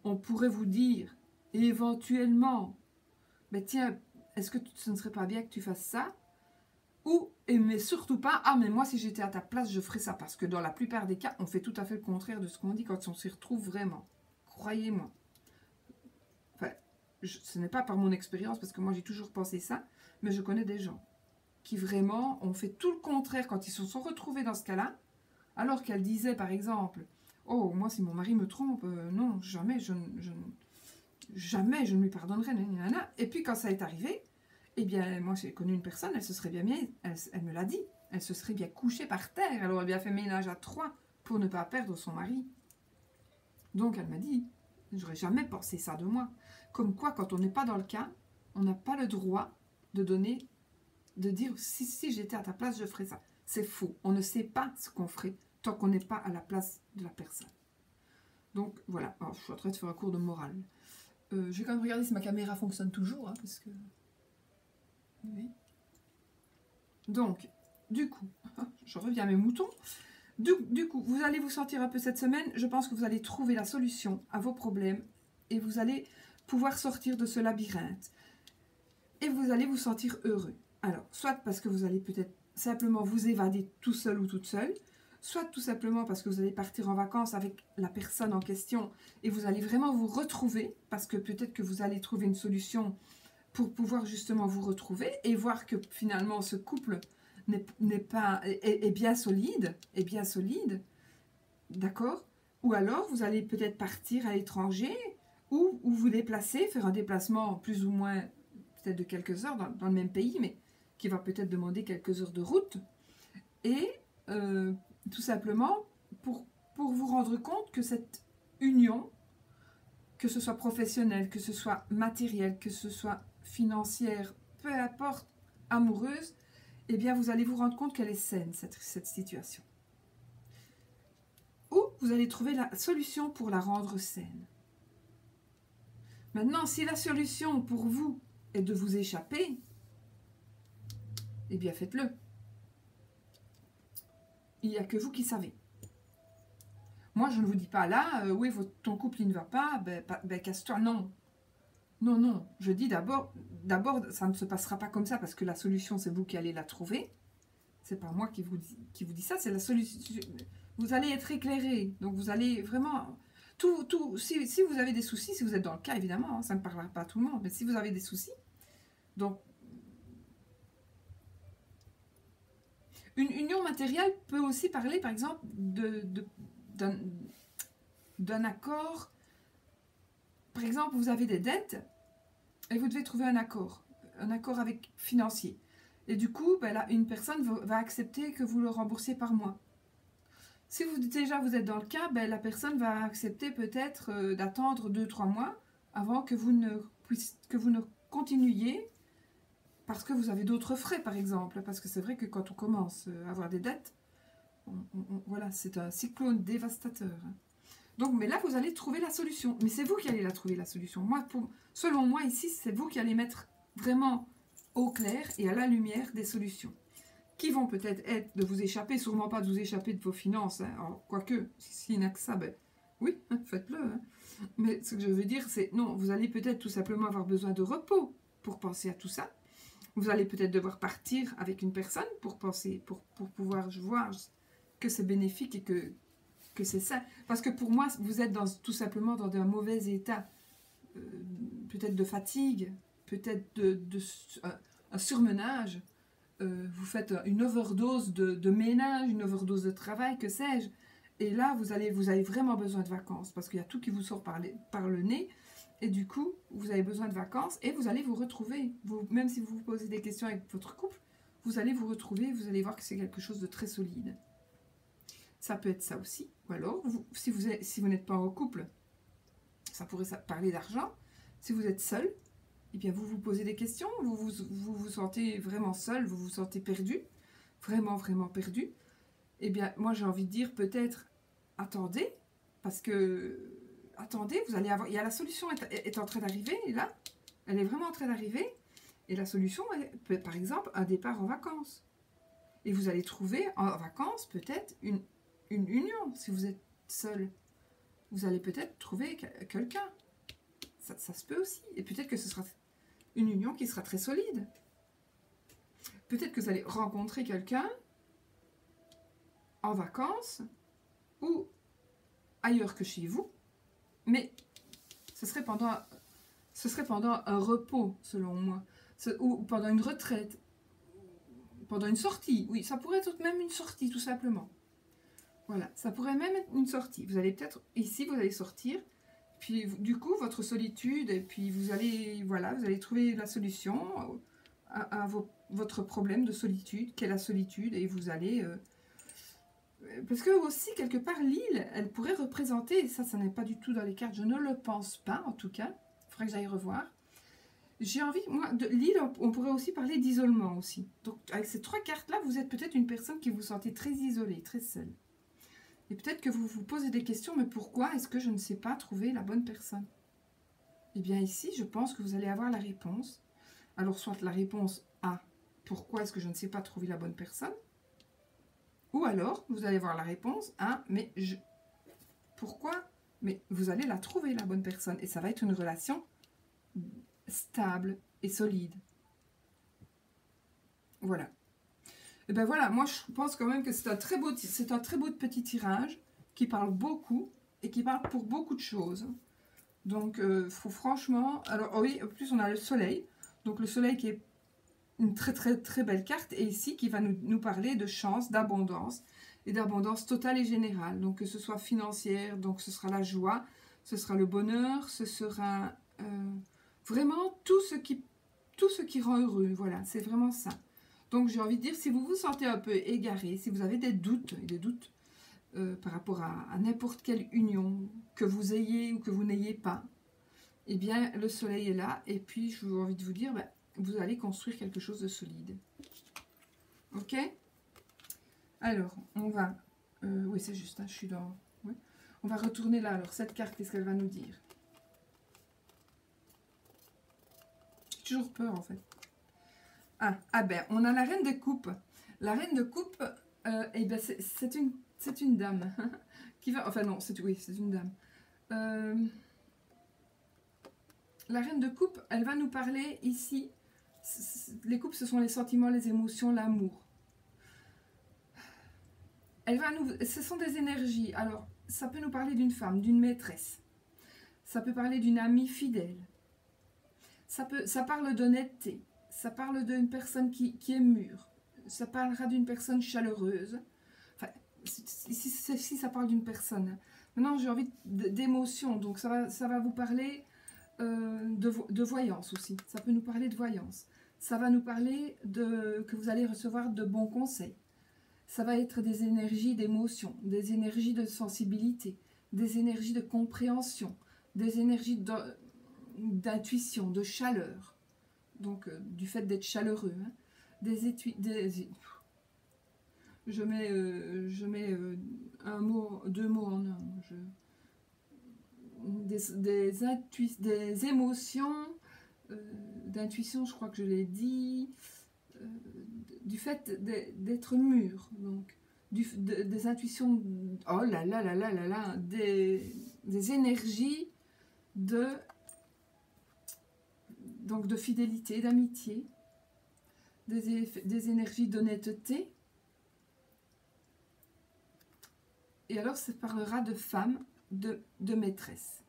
On pourrait vous dire, éventuellement, mais tiens, est-ce que ce ne serait pas bien que tu fasses ça? Ou, mais surtout pas, ah mais moi si j'étais à ta place, je ferais ça. Parce que dans la plupart des cas, on fait tout à fait le contraire de ce qu'on dit quand on s'y retrouve vraiment. Croyez-moi. Enfin, ce n'est pas par mon expérience, parce que moi j'ai toujours pensé ça, mais je connais des gens qui vraiment ont fait tout le contraire quand ils se sont retrouvés dans ce cas-là, alors qu'elles disaient par exemple, oh moi si mon mari me trompe, non, jamais je ne lui pardonnerai, nanana. Et puis quand ça est arrivé, eh bien, moi, j'ai connu une personne, elle se serait bien mise, elle me l'a dit, elle se serait bien couchée par terre, elle aurait bien fait ménage à 3 pour ne pas perdre son mari. Donc, elle m'a dit, j'aurais jamais pensé ça de moi. Comme quoi, quand on n'est pas dans le cas, on n'a pas le droit de dire, si j'étais à ta place, je ferais ça. C'est faux. On ne sait pas ce qu'on ferait tant qu'on n'est pas à la place de la personne. Donc, voilà. Alors, je suis en train de faire un cours de morale. Je vais quand même regarder si ma caméra fonctionne toujours, hein, parce que... Oui. Donc, du coup, je reviens à mes moutons. Du coup, vous allez vous sentir un peu cette semaine. Je pense que vous allez trouver la solution à vos problèmes et vous allez pouvoir sortir de ce labyrinthe. Et vous allez vous sentir heureux. Alors, soit parce que vous allez peut-être simplement vous évader tout seul ou toute seule, soit tout simplement parce que vous allez partir en vacances avec la personne en question et vous allez vraiment vous retrouver parce que peut-être que vous allez trouver une solution pour pouvoir justement vous retrouver et voir que finalement ce couple est bien solide, d'accord? Ou alors vous allez peut-être partir à l'étranger ou vous déplacer, faire un déplacement plus ou moins peut-être de quelques heures dans le même pays, mais qui va peut-être demander quelques heures de route. Et tout simplement pour vous rendre compte que cette union, que ce soit professionnelle, que ce soit matérielle, que ce soit financière, peu importe, amoureuse, eh bien vous allez vous rendre compte qu'elle est saine, cette situation. Ou vous allez trouver la solution pour la rendre saine. Maintenant, si la solution pour vous est de vous échapper, eh bien faites-le. Il n'y a que vous qui savez. Moi, je ne vous dis pas là, oui, ton couple il ne va pas, ben casse-toi, non. Non, non, je dis d'abord, ça ne se passera pas comme ça parce que la solution, c'est vous qui allez la trouver. C'est pas moi qui vous dis ça, c'est la solution. Vous allez être éclairé, donc vous allez vraiment... si vous avez des soucis, si vous êtes dans le cas, évidemment, hein, ça ne parlera pas à tout le monde, mais si vous avez des soucis, donc... Une union matérielle peut aussi parler, par exemple, d'un accord. Par exemple, vous avez des dettes et vous devez trouver un accord avec financier. Et du coup, ben là, une personne va accepter que vous le remboursiez par mois. Si déjà vous êtes dans le cas, ben la personne va accepter peut-être d'attendre 2-3 mois avant que vous ne continuiez parce que vous avez d'autres frais, par exemple. Parce que c'est vrai que quand on commence à avoir des dettes, voilà, c'est un cyclone dévastateur. Donc, mais là, vous allez trouver la solution. Mais c'est vous qui allez la trouver, la solution. Selon moi, ici, c'est vous qui allez mettre vraiment au clair et à la lumière des solutions. qui vont peut-être être de vous échapper, sûrement pas de vous échapper de vos finances, hein. Alors, quoique, s'il n'y a que ça, ben, oui, hein, faites-le. Hein. Mais ce que je veux dire, c'est non, vous allez peut-être tout simplement avoir besoin de repos pour penser à tout ça. Vous allez peut-être devoir partir avec une personne pour penser, pour pouvoir voir que c'est bénéfique et que c'est ça. Parce que pour moi, vous êtes tout simplement dans un mauvais état, peut-être de fatigue, peut-être un surmenage. Vous faites une overdose de ménage, une overdose de travail, que sais-je. Et là, vous avez vraiment besoin de vacances parce qu'il y a tout qui vous sort par le nez. Et du coup, vous avez besoin de vacances et vous allez vous retrouver. Même si vous vous posez des questions avec votre couple, vous allez vous retrouver, vous allez voir que c'est quelque chose de très solide. Ça peut être ça aussi. Ou alors, si vous n'êtes pas en couple, ça pourrait parler d'argent. Si vous êtes seul, eh bien vous vous posez des questions, vous vous sentez vraiment seul, vous vous sentez perdu, vraiment, vraiment perdu. Eh bien, moi j'ai envie de dire peut-être, attendez, parce que, attendez, vous allez avoir, la solution est en train d'arriver, et là, elle est vraiment en train d'arriver, et la solution peut être par exemple un départ en vacances. Et vous allez trouver en vacances peut-être une union, si vous êtes seul. Vous allez peut-être trouver quelqu'un. Ça se peut aussi. Et peut-être que ce sera une union qui sera très solide. Peut-être que vous allez rencontrer quelqu'un en vacances ou ailleurs que chez vous, mais ce serait pendant un repos, selon moi, ou pendant une retraite, pendant une sortie. Oui, ça pourrait être même une sortie, tout simplement. Voilà, ça pourrait même être une sortie. Vous allez peut-être, ici, vous allez sortir, puis du coup, votre solitude, et puis vous allez trouver la solution à votre problème de solitude, qu'est la solitude, et vous allez... parce que aussi, quelque part, l'île, elle pourrait représenter, et ça n'est pas du tout dans les cartes, je ne le pense pas, en tout cas, il faudrait que j'aille revoir. J'ai envie, moi, de l'île, on pourrait aussi parler d'isolement aussi. Donc, avec ces 3 cartes-là, vous êtes peut-être une personne qui vous sentez très isolée, très seule. Et peut-être que vous vous posez des questions, mais pourquoi est-ce que je ne sais pas trouver la bonne personne? Eh bien ici, je pense que vous allez avoir la réponse. Alors, soit la réponse à pourquoi est-ce que je ne sais pas trouver la bonne personne, ou alors, vous allez avoir la réponse à mais pourquoi? Mais vous allez la trouver, la bonne personne. Et ça va être une relation stable et solide. Voilà. Et ben voilà, moi je pense quand même que c'est un très beau petit tirage qui parle beaucoup et qui parle pour beaucoup de choses. Donc, faut franchement... Alors, oui, en plus, on a le soleil. Donc, le soleil qui est une très, très, très belle carte. Et ici, qui va nous parler de chance, d'abondance. Et d'abondance totale et générale. Donc, que ce soit financière, donc ce sera la joie, ce sera le bonheur, ce sera vraiment tout ce qui rend heureux. Voilà, c'est vraiment ça. Donc, j'ai envie de dire, si vous vous sentez un peu égaré, si vous avez des doutes par rapport à n'importe quelle union, que vous ayez ou que vous n'ayez pas, eh bien, le soleil est là. Et puis, j'ai envie de vous dire, ben, vous allez construire quelque chose de solide. Ok? Alors, on va... oui, c'est juste, hein, je suis dans... Ouais. On va retourner là. Alors, cette carte, qu'est-ce qu'elle va nous dire? J'ai toujours peur, en fait. Ah ben, on a la reine de coupe. La reine de coupe, eh ben, c'est une dame qui va... Enfin non, c'est une dame. La reine de coupe, elle va nous parler ici. Les coupes, ce sont les sentiments, les émotions, l'amour. Ce sont des énergies. Alors, ça peut nous parler d'une femme, d'une maîtresse. Ça peut parler d'une amie fidèle. Ça parle d'honnêteté. Ça parle d'une personne qui est mûre. Ça parlera d'une personne chaleureuse. Enfin, si ça parle d'une personne. Maintenant, j'ai envie d'émotion. Donc, ça va vous parler de voyance aussi. Ça peut nous parler de voyance. Ça va nous parler que vous allez recevoir de bons conseils. Ça va être des énergies d'émotion, des énergies de sensibilité, des énergies de compréhension, des énergies d'intuition, de chaleur. Donc, du fait d'être chaleureux. Hein. Je mets un mot, 2 mots en un. Des émotions, d'intuition, je crois que je l'ai dit. du fait d'être mûr, donc des intuitions, oh là là là là là là, des énergies donc de fidélité, d'amitié, des énergies d'honnêteté. Et alors, ça parlera de femme, de maîtresse.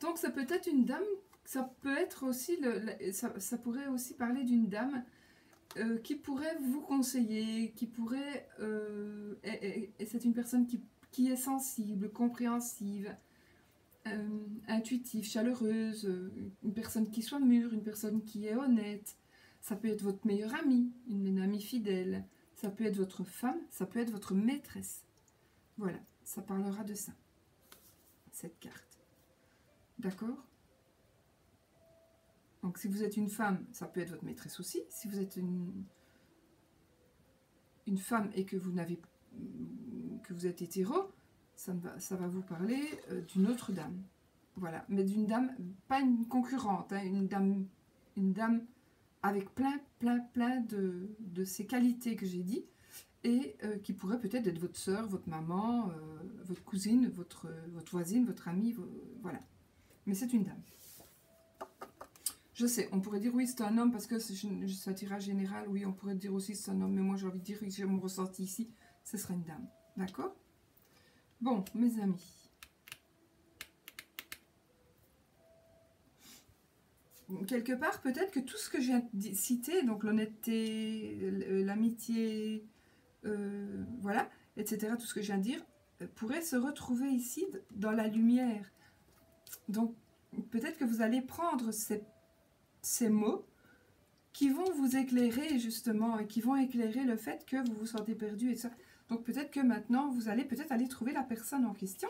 Donc, ça peut être une dame, ça peut être aussi, ça pourrait aussi parler d'une dame qui pourrait vous conseiller, qui pourrait, et c'est une personne qui est sensible, compréhensive, intuitive, chaleureuse, une personne qui soit mûre, une personne qui est honnête. Ça peut être votre meilleure amie, une amie fidèle. Ça peut être votre femme, ça peut être votre maîtresse. Voilà, ça parlera de ça, cette carte. D'accord? Donc si vous êtes une femme, ça peut être votre maîtresse aussi. Si vous êtes une femme et que vous êtes hétéro, ça va vous parler d'une autre dame. Voilà, mais d'une dame, pas une concurrente, hein, une dame avec plein de ces qualités que j'ai dit, et qui pourrait peut-être être votre soeur, votre maman, votre cousine, votre voisine, votre amie, voilà. Mais c'est une dame. Je sais, on pourrait dire oui c'est un homme parce que c'est un tirage général, oui on pourrait dire aussi c'est un homme, mais moi j'ai envie de dire, j'ai mon ressenti ici, ce sera une dame, d'accord? Bon, mes amis. Quelque part, peut-être que tout ce que j'ai cité, donc l'honnêteté, l'amitié, voilà, etc., tout ce que je viens de dire, pourrait se retrouver ici dans la lumière. Donc, peut-être que vous allez prendre ces mots qui vont vous éclairer, justement, et qui vont éclairer le fait que vous vous sentez perdu et ça. Donc, peut-être que maintenant, vous allez peut-être aller trouver la personne en question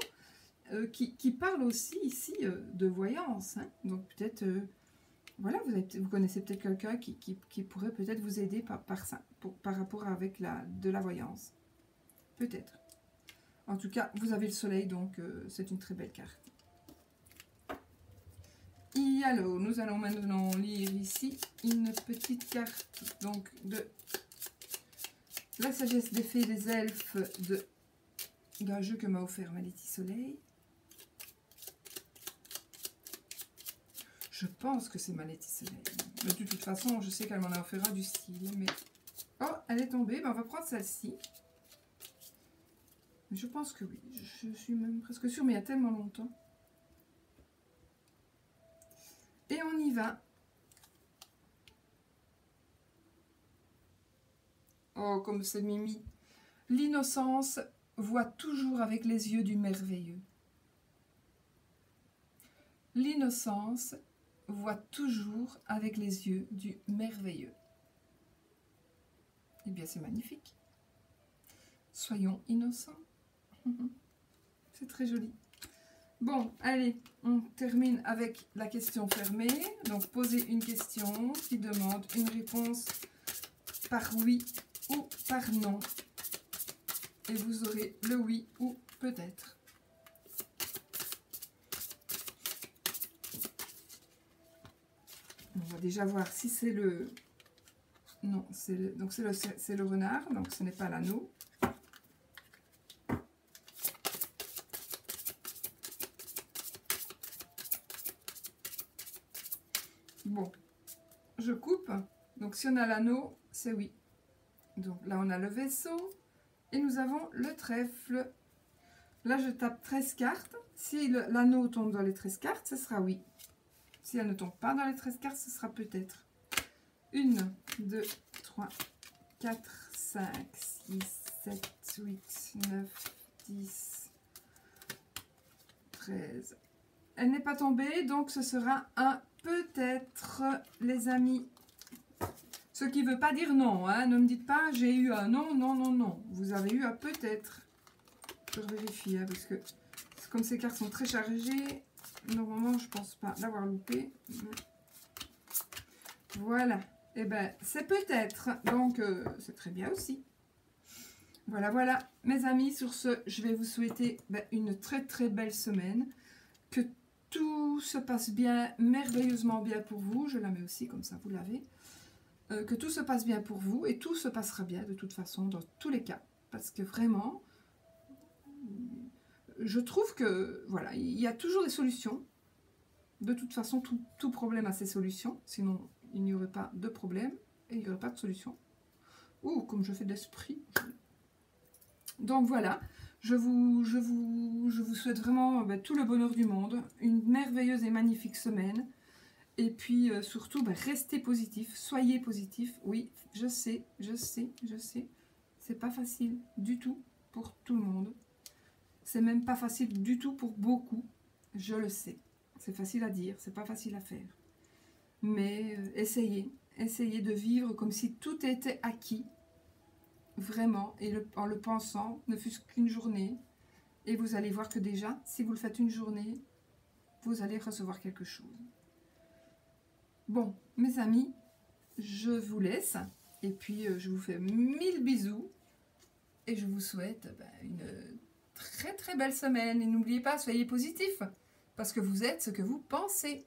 qui parle aussi ici de voyance. Hein. Donc, peut-être... voilà, vous connaissez peut-être quelqu'un qui pourrait peut-être vous aider par ça, par rapport avec de la voyance. Peut-être. En tout cas, vous avez le soleil, donc c'est une très belle carte. Et alors, nous allons maintenant lire ici une petite carte donc de la sagesse des fées et des elfes d'un jeu que m'a offert Malétis Soleil. Je pense que c'est Malétis Soleil. Mais de toute façon, je sais qu'elle m'en a offert un du style. Mais... oh, elle est tombée. Ben, on va prendre celle-ci. Je pense que oui. Je suis même presque sûre, mais il y a tellement longtemps. Et on y va. Oh, comme c'est Mimi. L'innocence voit toujours avec les yeux du merveilleux. L'innocence voit toujours avec les yeux du merveilleux. Eh bien, c'est magnifique. Soyons innocents. C'est très joli. Bon, allez, on termine avec la question fermée. Donc, posez une question qui demande une réponse par oui ou par non. Et vous aurez le oui ou peut-être. On va déjà voir si c'est le... non, donc c'est le renard, donc ce n'est pas l'anneau. Bon, je coupe. Donc si on a l'anneau, c'est oui. Donc là, on a le vaisseau. Et nous avons le trèfle. Là, je tape 13 cartes. Si l'anneau tombe dans les 13 cartes, ce sera oui. Si elle ne tombe pas dans les 13 cartes, ce sera peut-être. 1, 2, 3, 4, 5, 6, 7, 8, 9, 10, 13. Elle n'est pas tombée, donc ce sera un peut-être, les amis. Ce qui ne veut pas dire non. Hein. Ne me dites pas j'ai eu un non, non, non, non. Vous avez eu un peut-être. Je vérifie, hein, parce que comme ces cartes sont très chargées, normalement je ne pense pas l'avoir loupé. Voilà. Et bien c'est peut-être. Donc c'est très bien aussi. Voilà, voilà. Mes amis, sur ce, je vais vous souhaiter une très très belle semaine. Que tout se passe bien, merveilleusement bien pour vous. Je la mets aussi, comme ça vous l'avez. Que tout se passe bien pour vous et tout se passera bien de toute façon, dans tous les cas. Parce que vraiment, je trouve que, voilà, il y a toujours des solutions. De toute façon, tout problème a ses solutions. Sinon, il n'y aurait pas de problème et il n'y aurait pas de solution. Ouh, comme je fais de l'esprit. Donc voilà, je vous souhaite vraiment tout le bonheur du monde. Une merveilleuse et magnifique semaine. Et puis surtout, restez positif, soyez positif. Oui, je sais. C'est pas facile du tout pour tout le monde. C'est même pas facile du tout pour beaucoup. Je le sais. C'est facile à dire, c'est pas facile à faire. Mais essayez de vivre comme si tout était acquis. Vraiment, et en le pensant, ne fût-ce qu'une journée. Et vous allez voir que déjà, si vous le faites une journée, vous allez recevoir quelque chose. Bon, mes amis, je vous laisse. Et puis, je vous fais 1000 bisous. Et je vous souhaite une très très belle semaine. Et n'oubliez pas, soyez positifs. Parce que vous êtes ce que vous pensez.